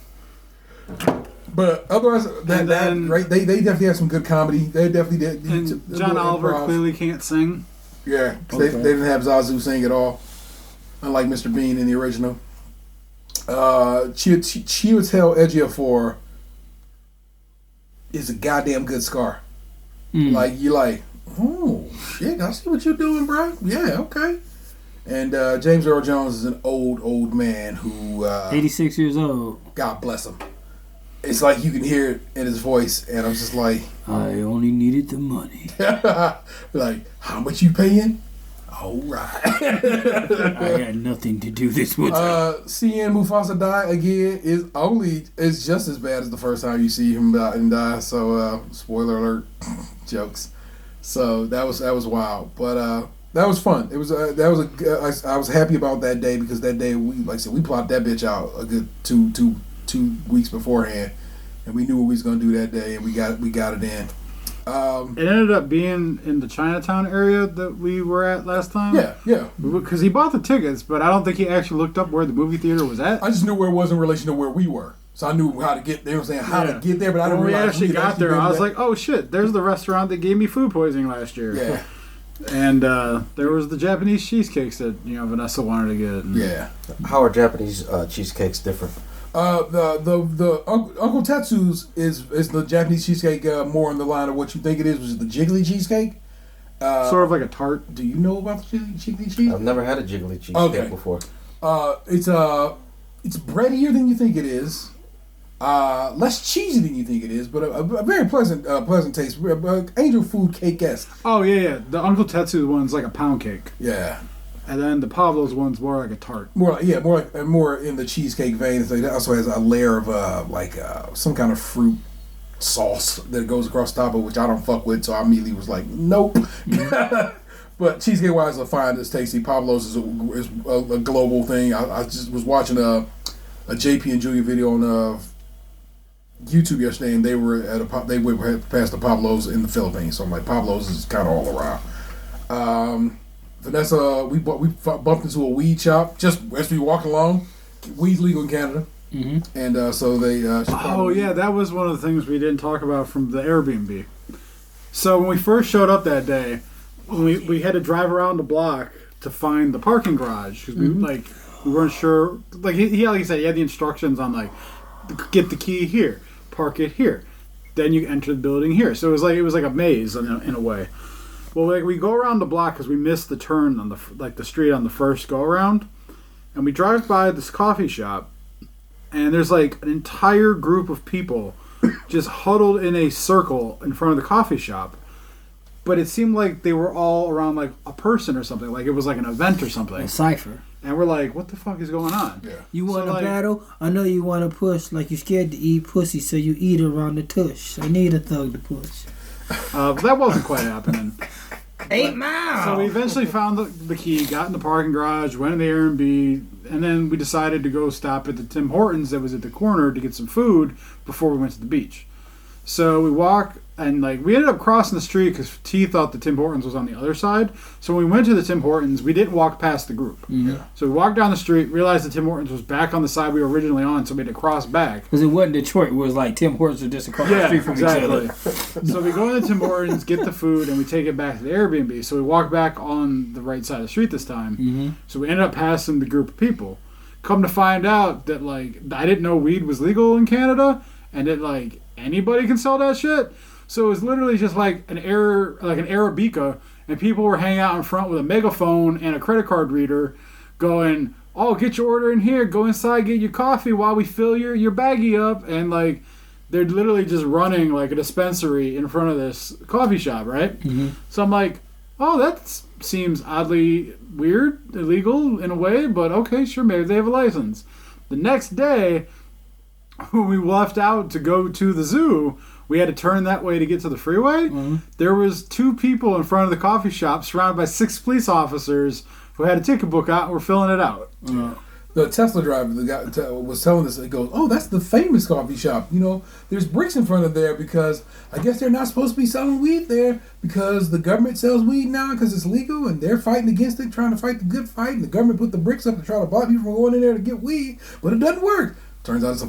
But otherwise, right? They definitely have some good comedy. They definitely did. And John Oliver clearly can't sing. Yeah, okay. They didn't have Zazu sing at all, unlike Mr. Bean in the original. Chiwetel Ejiofor is a goddamn good Scar. Like you're like, oh shit, I see what you're doing, bro. Yeah, okay. And James Earl Jones is an old man who 86 years old. God bless him. It's like you can hear it in his voice, and I'm just like, I only needed the money. Like, how much you paying? All right. I had nothing to do this with seeing Mufasa die again is just as bad as the first time you see him die. So, spoiler alert, jokes. So that was wild, but that was fun. It was I was happy about that day because that day we plotted that bitch out a good two weeks beforehand, and we knew what we was gonna do that day, and we got it in. It ended up being in the Chinatown area that we were at last time. Yeah. Because he bought the tickets, but I don't think he actually looked up where the movie theater was at. I just knew where it was in relation to where we were, so I knew how to get there. To get there, but I didn't realize we actually got there. I was like, oh shit, there's the restaurant that gave me food poisoning last year. Yeah. And there was the Japanese cheesecakes that Vanessa wanted to get. Yeah. How are Japanese cheesecakes different? The Uncle Tetsu's is the Japanese cheesecake more in the line of what you think it is, which is the jiggly cheesecake. Sort of like a tart. Do you know about the jiggly cheesecake? I've never had a jiggly cheesecake before. It's breadier than you think it is. Less cheesy than you think it is, but a very pleasant taste. Angel food cake-esque. Oh yeah. The Uncle Tetsu's one's like a pound cake. Yeah. And then the Pablo's one's more like a tart. More in the cheesecake vein. It also has a layer of some kind of fruit sauce that goes across the top of, which I don't fuck with. So I immediately was like, nope. But cheesecake wise, I find it's tasty. Pablo's is a global thing. I just was watching a JP and Julia video on YouTube yesterday, and they were they went past the Pablo's in the Philippines. So I'm like, Pablo's is kind of all around. Vanessa, we bumped into a weed shop just as we walked along. Weed's legal in Canada, and so they. That was one of the things we didn't talk about from the Airbnb. So when we first showed up that day, we had to drive around the block to find the parking garage because we weren't sure. Like he said, he had the instructions on like get the key here, park it here, then you enter the building here. So it was like a maze in a way. Well, we go around the block because we missed the turn on the street on the first go around, and we drive by this coffee shop, and there's like an entire group of people just huddled in a circle in front of the coffee shop, but it seemed like they were all around like a person or something, like it was like an event or something. A cipher. And we're like, what the fuck is going on? Yeah. You want to battle? I know you want to push, like you're scared to eat pussy, so you eat around the tush. I need a thug to push. But that wasn't quite happening. 8 miles. So we eventually found the key, got in the parking garage, went in the Airbnb, and then we decided to go stop at the Tim Hortons that was at the corner to get some food before we went to the beach. So we walk, and we ended up crossing the street because T thought the Tim Hortons was on the other side. So when we went to the Tim Hortons, we didn't walk past the group. Yeah. So we walked down the street, realized the Tim Hortons was back on the side we were originally on, so we had to cross back. Because it wasn't Detroit, where it was like Tim Hortons were just across the street from each other. So we go into Tim Hortons, get the food, and we take it back to the Airbnb. So we walk back on the right side of the street this time. Mm-hmm. So we ended up passing the group of people. Come to find out that I didn't know weed was legal in Canada, and that anybody can sell that shit. So it was literally just an Arabica, and people were hanging out in front with a megaphone and a credit card reader going, oh, get your order in here, go inside, get your coffee while we fill your baggie up. And they're literally just running a dispensary in front of this coffee shop, right? Mm-hmm. So I'm like, oh, that seems oddly weird, illegal in a way, but okay, sure, maybe they have a license. The next day, when we left out to go to the zoo, we had to turn that way to get to the freeway. Mm-hmm. There was 2 people in front of the coffee shop surrounded by 6 police officers who had a ticket book out and were filling it out. The Tesla driver, the guy was telling us, he goes, "Oh, that's the famous coffee shop. You know, there's bricks in front of there because I guess they're not supposed to be selling weed there because the government sells weed now because it's legal and they're fighting against it, trying to fight the good fight. And the government put the bricks up to try to block people from going in there to get weed, but it doesn't work. Turns out it's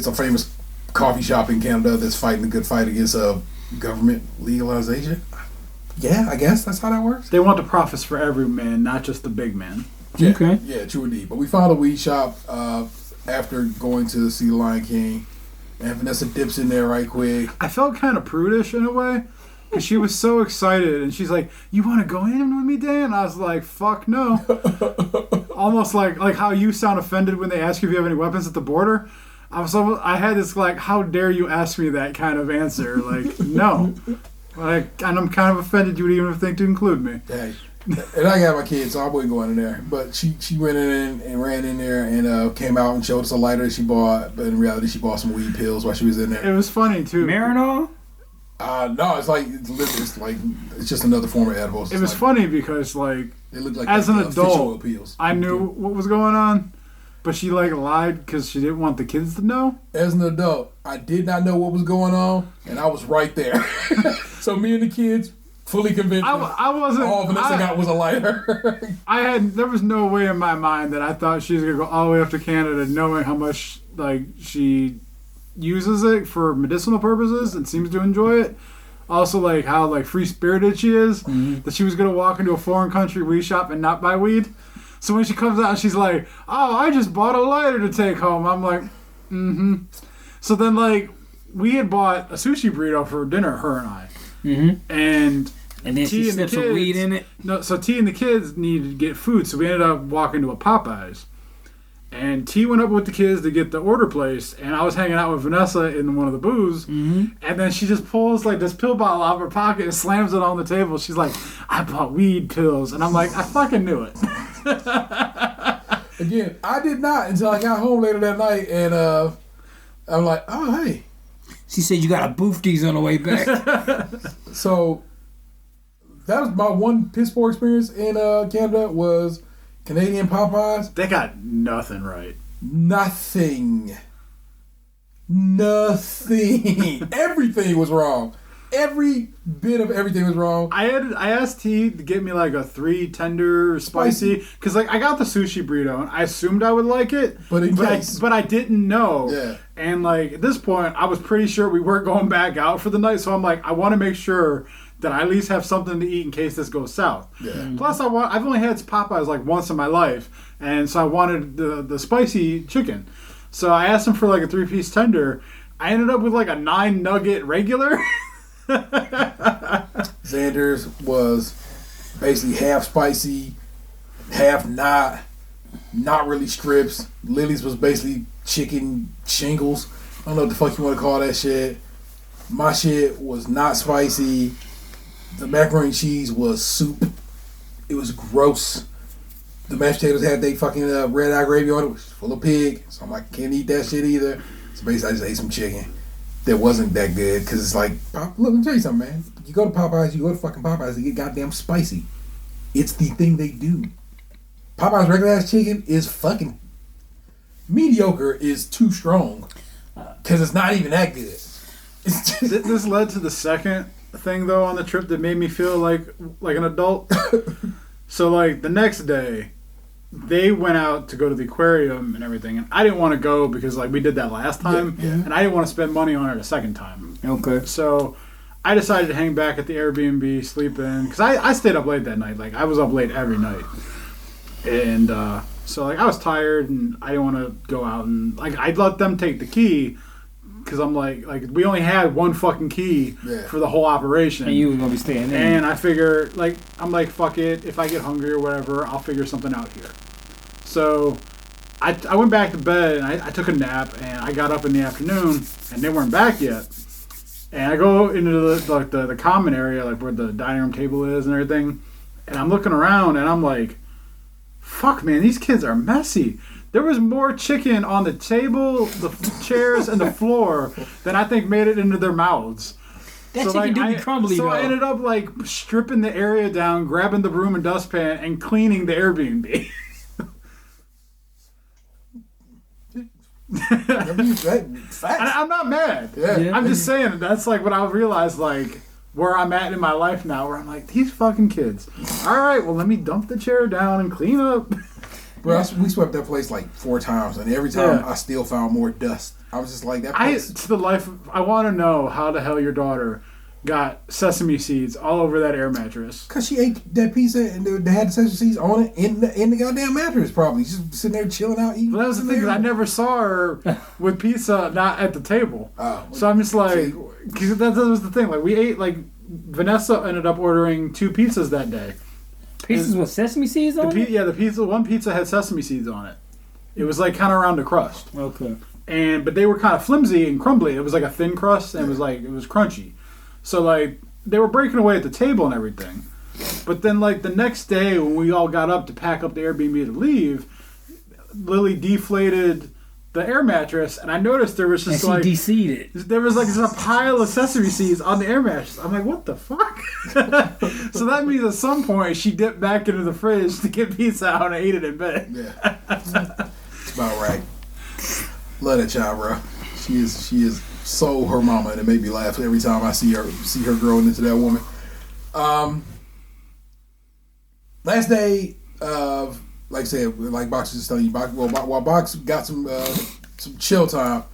a famous coffee shop in Canada that's fighting the good fight against government legalization. Yeah, I guess that's how that works. They want the profits for every man, not just the big man. Yeah, okay. Yeah, true indeed. But we found a weed shop after going to see The Lion King, and Vanessa dips in there right quick. I felt kind of prudish in a way, because she was so excited, and she's like, "You want to go in with me, Dan?" And I was like, "Fuck no." Almost like how you sound offended when they ask you if you have any weapons at the border. I had this like, "How dare you ask me that?" kind of answer. Like, no. Like, and I'm kind of offended you would even think to include me. Hey. And I got my kids, so I wouldn't go in there. But she went in and ran in there and came out and showed us a lighter that she bought. But in reality, she bought some weed pills while she was in there. It was funny too. Marinol? No, it's just another form of edibles. It was funny because it looked like as an adult, I knew what was going on, but she lied because she didn't want the kids to know. As an adult, I did not know what was going on, and I was right there. So me and the kids. Fully convinced. I wasn't. All Vanessa got was a lighter. There was no way in my mind that I thought she was gonna go all the way up to Canada, knowing how much she uses it for medicinal purposes and seems to enjoy it. Also, how free spirited she is. Mm-hmm. That she was gonna walk into a foreign country weed shop and not buy weed. So when she comes out, she's like, "Oh, I just bought a lighter to take home." I'm like, "Mm-hmm." So then we had bought a sushi burrito for dinner, her and I. Mm-hmm. And then she slipped some weed in it. No, so T and the kids needed to get food, so we ended up walking to a Popeyes. And T went up with the kids to get the order placed, and I was hanging out with Vanessa in one of the booths. Mm-hmm. And then she just pulls this pill bottle out of her pocket and slams it on the table. She's like, "I bought weed pills," and I'm like, "I fucking knew it." Again, I did not until I got home later that night, and I'm like, "Oh, hey." She said you got a boofties on the way back. So that was my one piss poor experience in Canada was Canadian Popeyes. They got nothing right. Nothing. Everything was wrong. Every bit of everything was wrong. I asked T to get me a 3 tender spicy because I got the sushi burrito and I assumed I would like it, but I didn't know. Yeah. And at this point, I was pretty sure we weren't going back out for the night, so I'm like, I want to make sure that I at least have something to eat in case this goes south. Yeah. Mm-hmm. Plus, I've only had Popeyes once in my life, and so I wanted the spicy chicken. So I asked him for a 3-piece tender. I ended up with a 9-nugget regular. Xander's was basically half spicy, half not really strips. Lily's was basically chicken shingles. I don't know what the fuck you want to call that shit. My shit was not spicy. The macaroni and cheese was soup. It was gross. The mashed potatoes had they fucking red eye gravy on it, which was full of pig. So I'm like, can't eat that shit either. So basically I just ate some chicken. That wasn't that good because it's look, let me tell you something, man. You go to Popeyes, you go to fucking Popeyes, they get goddamn spicy. It's the thing they do. Popeyes regular ass chicken is fucking mediocre is too strong because it's not even that good. It's just, this led to the second thing though on the trip that made me feel like an adult. So the next day, they went out to go to the aquarium and everything, and I didn't want to go because we did that last time, and I didn't want to spend money on it a second time. Okay. So I decided to hang back at the Airbnb, sleep in, because I stayed up late that night. I was up late every night, and so I was tired and I didn't want to go out and I'd let them take the key. Because I'm we only had one fucking key for the whole operation. And you were going to be staying there. And I figure, I'm like, fuck it. If I get hungry or whatever, I'll figure something out here. So I went back to bed and I took a nap and I got up in the afternoon and they weren't back yet. And I go into the common area, where the dining room table is and everything. And I'm looking around and I'm like, fuck, man, these kids are messy. There was more chicken on the table, the chairs, and the floor than I think made it into their mouths. That chicken do be crumbly, so though. I ended up like stripping the area down, grabbing the broom and dustpan, and cleaning the Airbnb. I'm not mad. Yeah. I'm just saying that's like what I realized, like where I'm at in my life now, where I'm like, these fucking kids. All right, well, let me dump the chair down and clean up. Bro, we swept that place like 4 times, and every time I still found more dust. I was just like, that place. I want to know how the hell your daughter got sesame seeds all over that air mattress. Because she ate that pizza and they had the sesame seeds on it in the goddamn mattress, probably. She's just sitting there chilling out, eating. Well, that was the thing, 'cause I never saw her with pizza not at the table. Oh. So I'm just like, because that was the thing. Like, we ate, like, Vanessa ended up ordering 2 pizzas that day. Pizzas with sesame seeds on it? Yeah, one pizza had sesame seeds on it. It was, like, kind of around the crust. Okay. But they were kind of flimsy and crumbly. It was like a thin crust, and it was crunchy. So, like, they were breaking away at the table and everything. But then, like, the next day when we all got up to pack up the Airbnb to leave, Lily deflated the air mattress, and I noticed there was just, and she de-seeded. There was, like, just a pile of sesame seeds on the air mattress. I'm like, what the fuck? So that means at some point she dipped back into the fridge to get pizza out and ate it in bed. Yeah. That's about right. Love that child, bro. She is so her mama, and it made me laugh every time I see her growing into that woman. Last day of, like I said, like Box was just telling you, while Box got some chill time,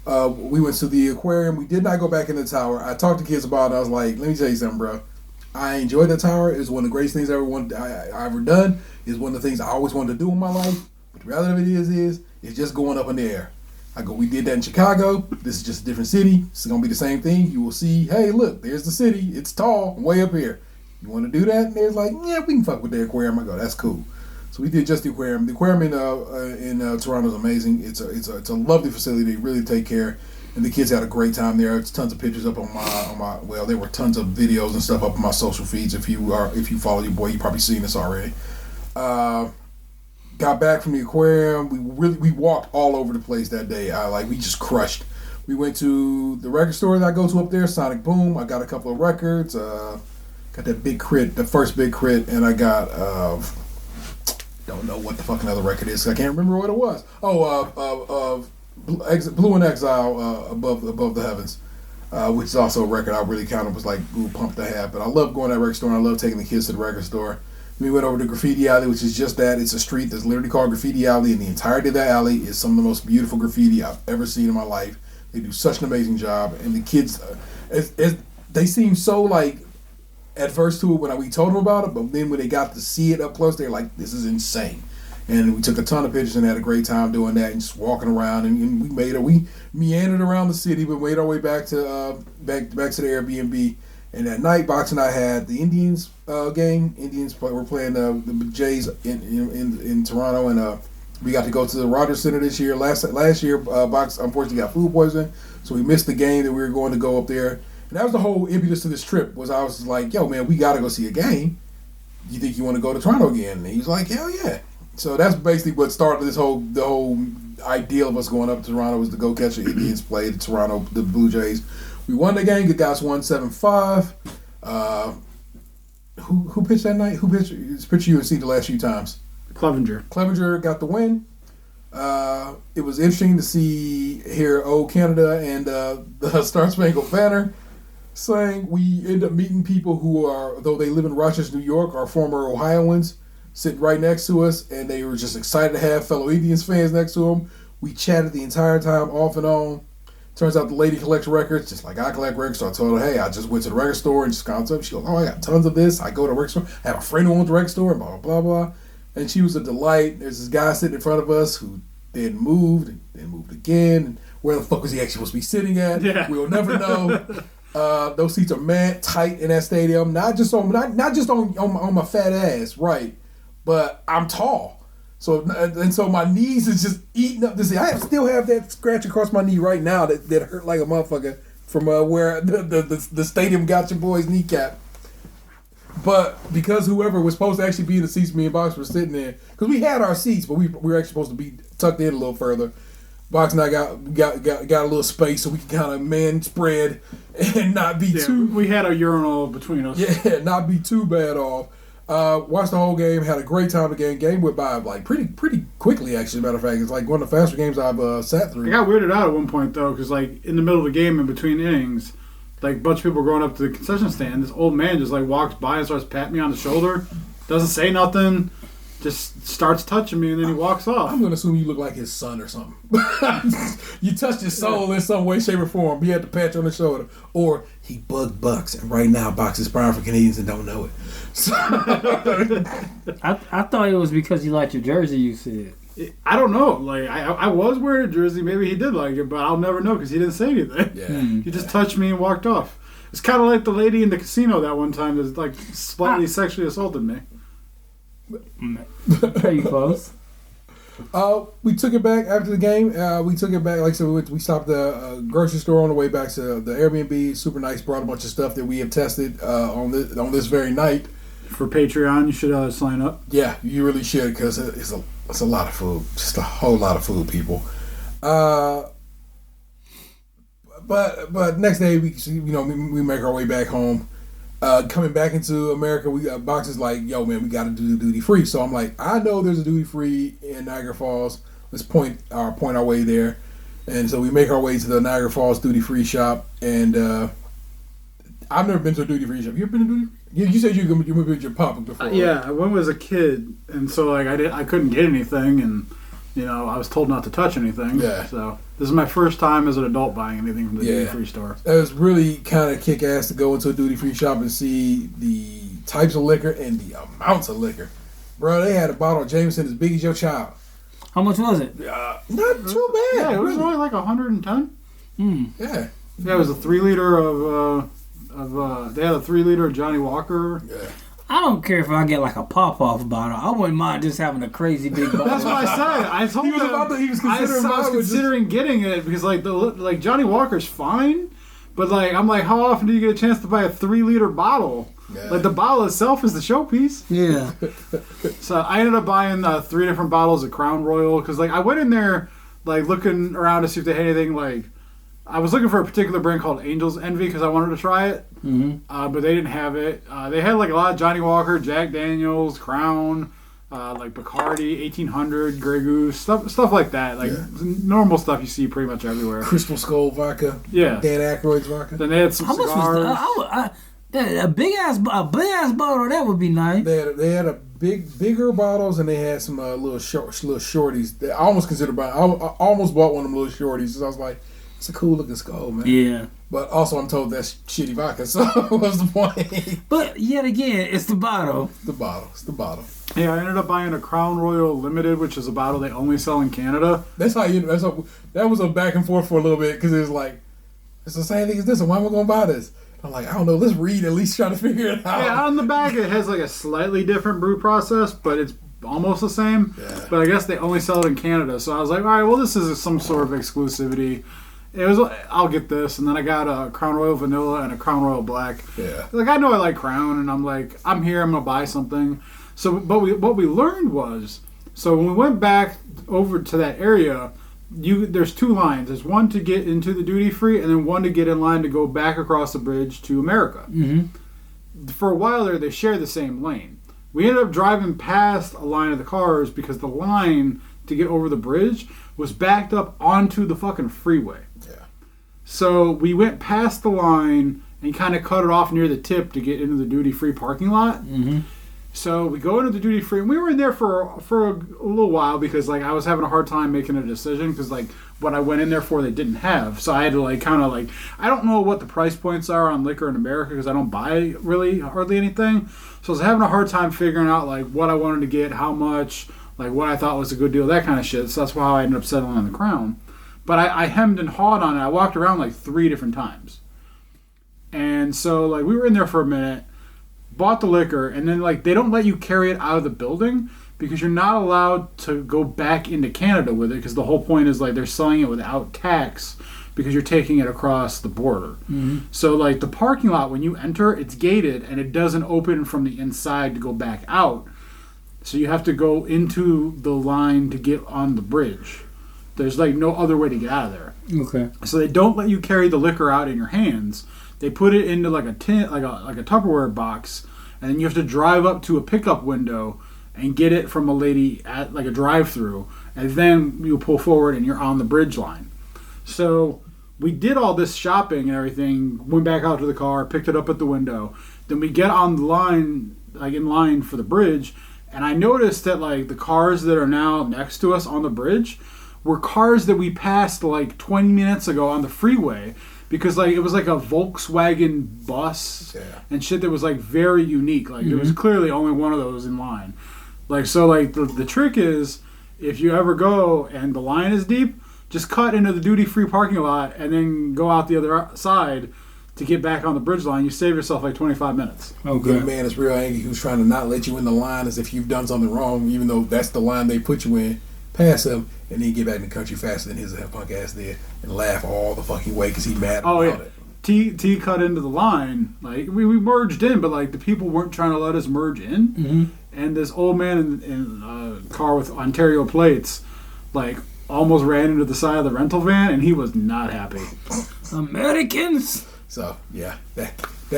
we went to the aquarium. We did not go back in the tower. I talked to kids about it. I was like, let me tell you something, bro. I enjoyed the tower. It was one of the greatest things I ever done. It's one of the things I always wanted to do in my life. But the reality of it is it's just going up in the air. We did that in Chicago. This is just a different city. It's going to be the same thing. You will see, hey, look, there's the city. It's tall, way up here. You want to do that? And there's like, yeah, we can fuck with the aquarium. I go, that's cool. So we did just the aquarium. The aquarium in Toronto is amazing. It's a lovely facility. They really take care. And the kids had a great time there. There's tons of pictures up on my well, there were tons of videos and stuff up on my social feeds. If you follow your boy, you've probably seen this already. Got back from the aquarium. We walked all over the place that day. We just crushed. We went to the record store that I go to up there, Sonic Boom. I got a couple of records. Got that big crit, the first big crit, and I got don't know what the fucking other record is. I can't remember what it was. Blue in Exile, above the heavens, which is also a record I really kind of was like pumped to have. But I love going to that record store, and I love taking the kids to the record store. We went over to Graffiti Alley, which is just that. It's a street that's literally called Graffiti Alley, and the entirety of that alley is some of the most beautiful graffiti I've ever seen in my life. They do such an amazing job, and the kids, they seem so like adverse to it when we told them about it, but then when they got to see it up close, they're like, this is insane. And we took a ton of pictures and had a great time doing that and just walking around, and we meandered around the city, but made our way back to the Airbnb. And that night, Box and I had the Indians game. Were playing the Jays in Toronto, and we got to go to the Rogers Center this year. Last year, Box unfortunately got food poisoning, so we missed the game that we were going to go up there. And that was the whole impetus to this trip. Was I was like, yo, man, we got to go see a game. You think you want to go to Toronto again? And he's like, hell yeah. So that's basically what started the whole ideal of us going up to Toronto, was to go catch the Indians play the Blue Jays. We won the game. Good guys won 7-5. Who pitched that night? Who pitched UNC the last few times? Clevenger got the win. It was interesting to hear Old Canada and the Star Spangled Banner saying. We end up meeting people who are, though they live in Rochester, New York, are former Ohioans, sitting right next to us, and they were just excited to have fellow Indians fans next to them. We chatted the entire time, off and on. Turns out the lady collects records, just like I collect records. So I told her, hey, I just went to the record store and just got up. She goes, oh, I got tons of this. I go to the record store. I have a friend who owns the record store, blah, blah, blah. And she was a delight. There's this guy sitting in front of us who then moved, and then moved again. And where the fuck was he actually supposed to be sitting at? Yeah. We'll never know. Those seats are mad tight in that stadium. Not just on my fat ass, right? But I'm tall. So my knees is just eating up this. I still have that scratch across my knee right now that hurt like a motherfucker from where the stadium got your boy's kneecap. But because whoever was supposed to actually be in the seats me and Box were sitting there, because we had our seats, but we were actually supposed to be tucked in a little further. Box and I got a little space so we can kind of man spread and not be too. We had a urinal between us. Yeah, not be too bad off. Watched the whole game. Had a great time again. Game went by like pretty quickly. Actually, as a matter of fact, it's like one of the faster games I've sat through. I got weirded out at one point though, because like in the middle of the game, in between innings, like a bunch of people were going up to the concession stand. This old man just like walks by and starts patting me on the shoulder. Doesn't say nothing. Just starts touching me and then he walks off. I'm gonna assume you look like his son or something. You touched his soul in some way, shape, or form. He had to pat you on the shoulder, or he bugged Bucks, and right now Bucks is spying for Canadians and don't know it. So I thought it was because you liked your jersey. You said. I don't know. Like I was wearing a jersey. Maybe he did like it, but I'll never know because he didn't say anything. Yeah. He just touched me and walked off. It's kind of like the lady in the casino that one time that like slightly sexually assaulted me. Pretty close. We took it back after the game. We took it back. Like I said, we stopped at the grocery store on the way back to the Airbnb. Super nice. Brought a bunch of stuff that we have tested on this very night. For Patreon, you should sign up. Yeah, you really should because it's a lot of food. Just a whole lot of food, people. But next day we make our way back home. Coming back into America, we got boxes like, yo man, we got to do duty free. So I'm like, I know there's a duty free in Niagara Falls. Let's point our way there. And so we make our way to the Niagara Falls duty free shop. And I've never been to a duty free shop. You ever been to duty free? You said you moved with your pop before. Yeah, I went as a kid, and so like I couldn't get anything, and I was told not to touch anything. Yeah. So this is my first time as an adult buying anything from the duty free store. It was really kind of kick ass to go into a duty free shop and see the types of liquor and the amounts of liquor. Bro, they had a bottle of Jameson as big as your child. How much was it? Not too bad. Yeah, it was only like 110. Yeah. Yeah, it was a 3 liter of they had a 3 liter of Johnny Walker. Yeah. I don't care if I get like a pop-off bottle. I wouldn't mind just having a crazy big bottle. That's what I said. I told him he was I was considering getting it because like Johnny Walker's fine, but like I'm like, how often do you get a chance to buy a 3 liter bottle? Yeah. Like the bottle itself is the showpiece. Yeah. So I ended up buying 3 different bottles of Crown Royal because like I went in there like looking around to see if they had anything like. I was looking for a particular brand called Angel's Envy because I wanted to try it, but they didn't have it. They had like a lot of Johnny Walker, Jack Daniels, Crown, like Bacardi, 1800, Grey Goose, stuff like that. Like normal stuff you see pretty much everywhere. Crystal Skull vodka. Yeah. Dan Aykroyd's vodka. Then they had some cigars. Much was a big ass bottle? That would be nice. They had a bigger bottles and they had some little shorties. I almost bought one of them little shorties. So I was like. It's a cool looking skull, man. Yeah. But also, I'm told that's shitty vodka, so what's the point? But yet again, it's the bottle. It's the bottle. Yeah, I ended up buying a Crown Royal Limited, which is a bottle they only sell in Canada. That was a back and forth for a little bit because it was like, it's the same thing as this, and why am I going to buy this? I'm like, I don't know, let's read, at least try to figure it out. Yeah, on the back it has like a slightly different brew process, but it's almost the same. Yeah. But I guess they only sell it in Canada, so I was like, all right, well, this is some sort of exclusivity. It was. I'll get this, and then I got a Crown Royal Vanilla and a Crown Royal Black. Yeah. Like I know I like Crown, and I'm like, I'm here. I'm gonna buy something. So, but what we learned was, so when we went back over to that area, there's 2 lines. There's one to get into the duty free, and then one to get in line to go back across the bridge to America. Mm-hmm. For a while there, they share the same lane. We ended up driving past a line of the cars because the line to get over the bridge was backed up onto the fucking freeway. So we went past the line and kind of cut it off near the tip to get into the duty-free parking lot. Mm-hmm. So we go into the duty-free, and we were in there for a little while because like I was having a hard time making a decision because like what I went in there for they didn't have. So I had to like kind of like I don't know what the price points are on liquor in America because I don't buy really hardly anything. So I was having a hard time figuring out like what I wanted to get, how much, like what I thought was a good deal, that kind of shit. So that's why I ended up settling on the Crown. But I hemmed and hawed on it. I walked around like 3 different times. And so like we were in there for a minute, bought the liquor, and then like they don't let you carry it out of the building because you're not allowed to go back into Canada with it because the whole point is like they're selling it without tax because you're taking it across the border. Mm-hmm. So like the parking lot when you enter, it's gated and it doesn't open from the inside to go back out. So you have to go into the line to get on the bridge. There's like no other way to get out of there. Okay. So they don't let you carry the liquor out in your hands. They put it into like a tin, like a Tupperware box, and then you have to drive up to a pickup window and get it from a lady at like a drive-through, and then you pull forward and you're on the bridge line. So we did all this shopping and everything, went back out to the car, picked it up at the window. Then we get on the line, like in line for the bridge, and I noticed that like the cars that are now next to us on the bridge were cars that we passed like 20 minutes ago on the freeway, because like it was like a Volkswagen bus and shit that was like very unique. Like there was clearly only one of those in line. Like, so like the trick is, if you ever go and the line is deep, just cut into the duty-free parking lot and then go out the other side to get back on the bridge line. You save yourself like 25 minutes. Okay. The man is real angry who's trying to not let you in the line as if you've done something wrong, even though that's the line they put you in. Pass him, and then get back in the country faster than his punk ass did, and laugh all the fucking way because he mad about it. T cut into the line. Like we merged in, but like the people weren't trying to let us merge in. Mm-hmm. And this old man in a car with Ontario plates, like almost ran into the side of the rental van, and he was not happy. Americans. So yeah, that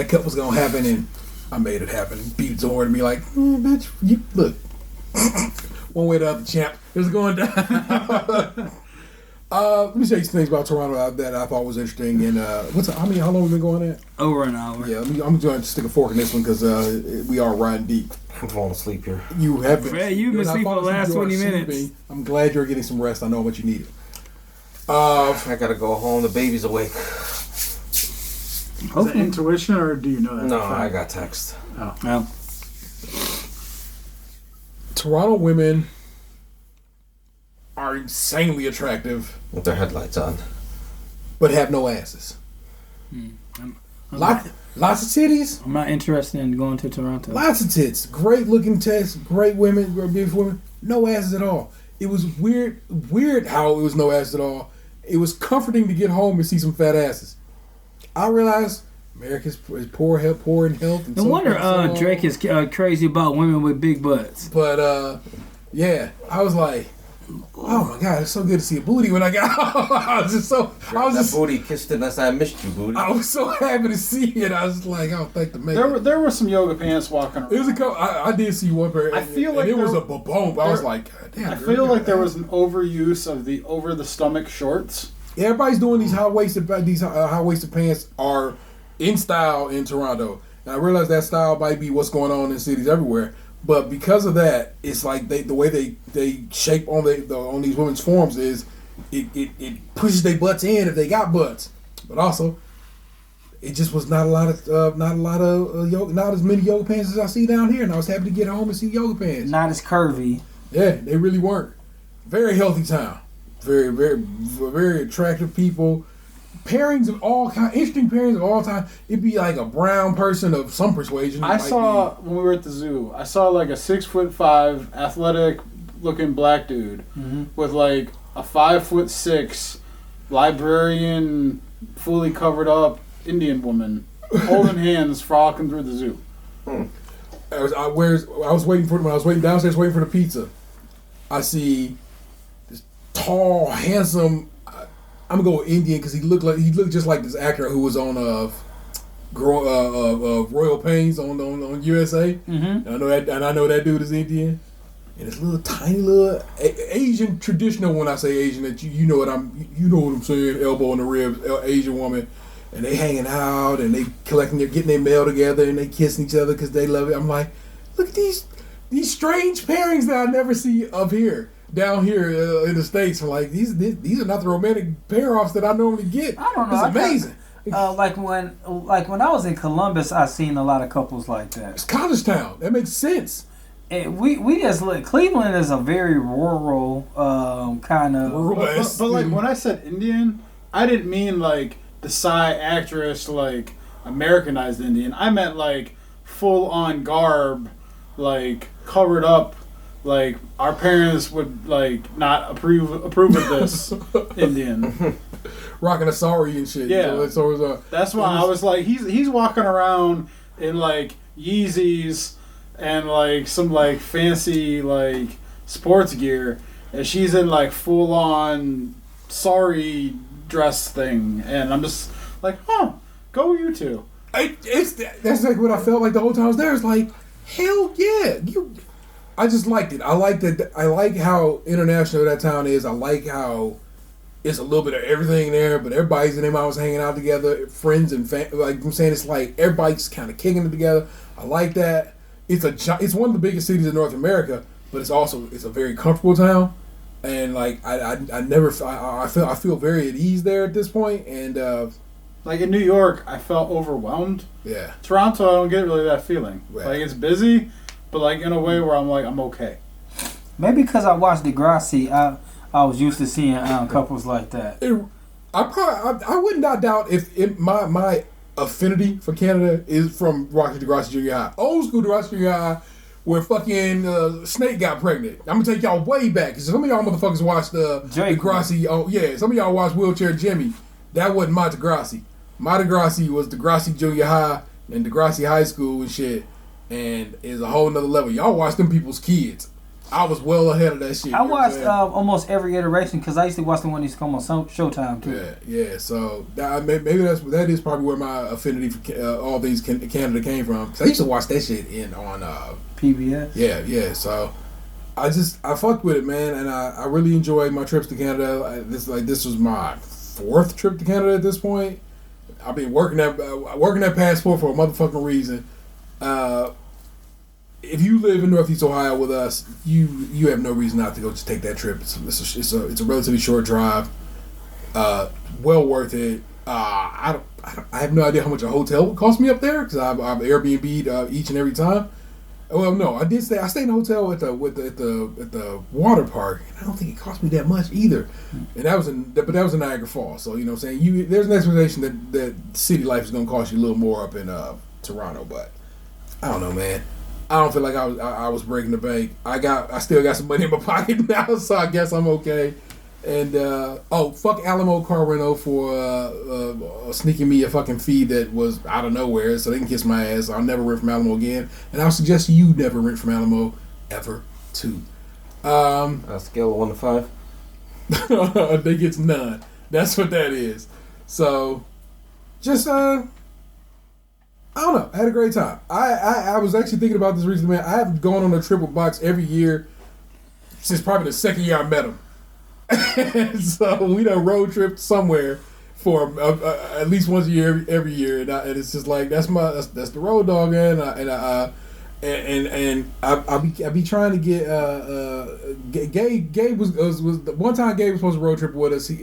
cut was gonna happen, and I made it happen. Beat his horn and be like, bitch, you look. One way or the other, champ. It's going down. Let me say some things about Toronto that I thought was interesting. And how long have we been going at? Over an hour. Yeah, I'm going to stick a fork in this one because we are riding deep. I'm falling asleep here. You have been. Yeah, you've been asleep for the last 20 minutes. I'm glad you're getting some rest. I know what you needed. I gotta go home. The baby's awake. Is that intuition, or do you know that? No, I got text. Oh. No. Toronto women are insanely attractive with their headlights on, but have no asses. Lots of titties. I'm not interested in going to Toronto. Lots of tits. Great looking tits. Great women. Beautiful women. No asses at all. It was weird how it was no asses at all. It was comforting to get home and see some fat asses. I realized America's poor in health. No wonder Drake is crazy about women with big butts. But yeah, I was like, oh my god, it's so good to see a booty when I got home. That booty kissed it as I missed you, booty. I was so happy to see it. I was like, I don't think the man. There were some yoga pants walking around. It was a couple. I did see one pair. I feel like it was a ba-boom. I was like, god damn. I feel like there was an overuse of the over the stomach shorts. Yeah, everybody's doing these high waisted pants are in style in Toronto. And I realize that style might be what's going on in cities everywhere. But because of that, it's like the way they shape on these women's forms is it pushes their butts in if they got butts. But also, it just was not as many yoga pants as I see down here. And I was happy to get home and see yoga pants. Not as curvy. Yeah, they really weren't. Very healthy town. Very, very, very attractive people. Pairings of all kinds, interesting pairings of all time. It'd be like a brown person of some persuasion. I saw when we were at the zoo. I saw like a 6'5" athletic looking black dude with like a 5'6" librarian, fully covered up Indian woman holding hands, frolicking through the zoo. I was waiting downstairs waiting for the pizza. I see this tall, handsome. I'm gonna go with Indian because he looked just like this actor who was on Royal Pains on USA. Mm-hmm. And I know that dude is Indian. And this little tiny little Asian traditional. When I say Asian, that you know what I'm saying. Elbow in the ribs, Asian woman, and they hanging out and they getting their mail together and they kissing each other because they love it. I'm like, look at these strange pairings that I never see up here. Down here in the States, I'm like, these are not the romantic pair-offs that I normally get. I don't know. It's amazing. Like when I was in Columbus, I seen a lot of couples like that. It's college town. That makes sense. And we just look. Cleveland is a very rural kind of. But like when I said Indian, I didn't mean like the Psy actress, like Americanized Indian. I meant like full on garb, like covered up. Like our parents would like not approve of this Indian rocking a sari and shit. Yeah, you know, so that's why I was like, he's walking around in like Yeezys and like some like fancy like sports gear, and she's in like full on sari dress thing, and I'm just like, go you two. That's like what I felt like the whole time I was there. It's like, hell yeah, I just liked it. I liked it. I like how international that town is. I like how it's a little bit of everything there, but everybody's in their house hanging out together, friends and like I'm saying, it's like everybody's kind of kicking it together. I like that. It's one of the biggest cities in North America, but it's a very comfortable town, and like I feel very at ease there at this point, and. Like in New York, I felt overwhelmed. Yeah. Toronto, I don't get really that feeling. Right. Like it's busy, but like in a way where I'm like, I'm okay. Maybe because I watched Degrassi, I was used to seeing couples like that. I would not doubt if my affinity for Canada is from watching Degrassi Junior High. Old school Degrassi Junior High, where fucking Snake got pregnant. I'm gonna take y'all way back because some of y'all motherfuckers watched Degrassi. Oh yeah, some of y'all watched Wheelchair Jimmy. That wasn't my Degrassi. My Degrassi was Degrassi Junior High and Degrassi High School and shit, and it's a whole nother level. Y'all watch them people's kids. I was well ahead of that shit. I watched almost every iteration because I used to watch the one that used to come on Showtime too. Yeah. So maybe that is probably where my affinity for all things Canada came from. Cause I used to watch that shit on PBS. Yeah. So I fucked with it, man, and I really enjoyed my trips to Canada. This was my 4th trip to Canada at this point. I've been working that passport for a motherfucking reason. If you live in Northeast Ohio with us, you have no reason not to go just take that trip. It's a relatively short drive. Well worth it. I have no idea how much a hotel would cost me up there because I've Airbnb'd each and every time. Well, no, I stayed in a hotel at the water park, and I don't think it cost me that much either. And that was in Niagara Falls, so you know what I'm saying. There's an expectation that city life is going to cost you a little more up in Toronto, but I don't know, man. I don't feel like I was breaking the bank. I still got some money in my pocket now, so I guess I'm okay. And fuck Alamo car rental for sneaking me a fucking fee that was out of nowhere, so they can kiss my ass. I'll never rent from Alamo again, and I'll suggest you never rent from Alamo ever too. A scale of 1 to 5. I think it's none. That's what that is. So, just I don't know. I had a great time. I was actually thinking about this recently, man. I have gone on a trip with Box every year since probably the second year I met him. So we done road trip somewhere for at least once a year, every year, and it's just like that's the road dog, man. And I be trying to get Gabe was the one time Gabe was supposed to road trip with us. We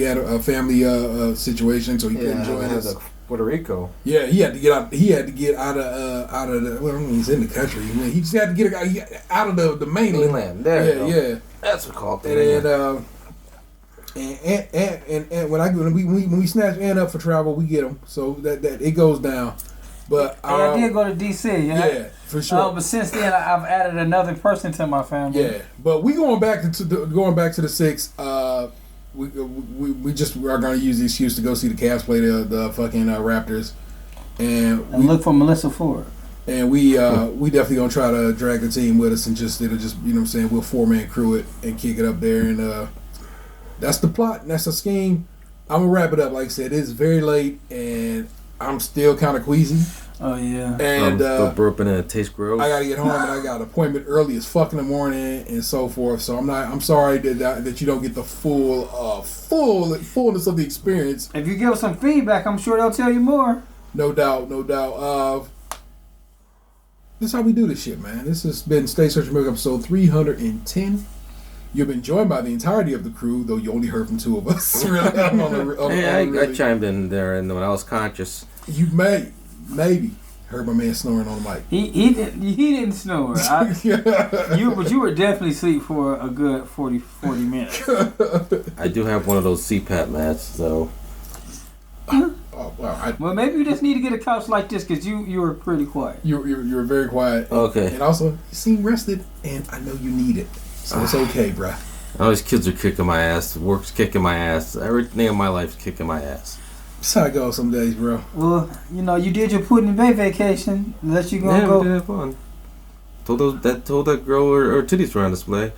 had a family situation, so he couldn't join us. Puerto Rico. Yeah, he had to get out. He had to get out of the. Well, I mean, he's in the country. I mean, he just had to get out of the mainland. There yeah. That's what called it. And when we snatch Ann up for travel, we get him. So that it goes down. But I did go to DC. Yeah, for sure. But since then, I've added another person to my family. Yeah, but we going back to the 6th. We just are going to use the excuse to go see the Cavs play the fucking Raptors, and look for Melissa Ford. And we definitely gonna try to drag the team with us and it'll just you know what I'm saying, we'll 4-man crew it and kick it up there, and that's the plot and that's the scheme. I'm gonna wrap it up. Like I said, it's very late and I'm still kind of queasy. Oh yeah. And still burping and it tastes gross. I gotta get home and I got an appointment early as fuck in the morning and so forth. So I'm sorry that you don't get the fullness of the experience. If you give us some feedback, I'm sure they'll tell you more. No doubt. This is how we do this shit, man. This has been Stays Krunchy episode 310. You've been joined by the entirety of the crew, though you only heard from 2 of us. I chimed in there, and when I was conscious, you maybe heard my man snoring on the mic. He didn't snore. But you were definitely asleep for a good 40 minutes. I do have one of those CPAP mats, so. Well, maybe you just need to get a couch like this because you were pretty quiet. You were very quiet. Okay. And also, you seem rested, and I know you need it. So it's okay, bruh. All these kids are kicking my ass. Work's kicking my ass. Everything in my life's kicking my ass. That's how it goes some days, bro. Well, you know, you did your Putin Bay vacation. Unless you gonna go. We did have fun. Told that girl her titties were on display.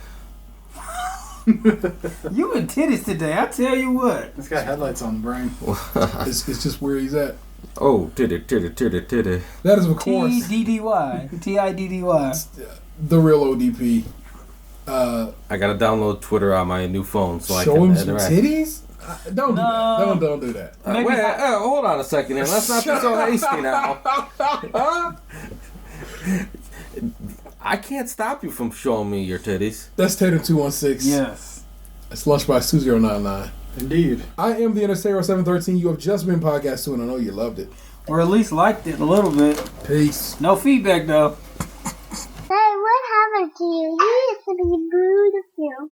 You in titties today, I tell you what. It's got headlights on the brain. It's just where he's at. Oh, titty. That is, of course, Tiddy. Tiddy. the real ODP. I gotta download Twitter on my new phone so I show can him some interact. titties? Don't do that. Don't do that. Wait, hold on a second here. Let's not be so hasty now. I can't stop you from showing me your titties. That's Tatum 216. Yes. It's Lunchbox 2099. Indeed. I am the Interstellar 713. You have just been podcast 2, and I know you loved it. Or at least liked it a little bit. Peace. No feedback though. Hey, what happened to you? You used to be beautiful.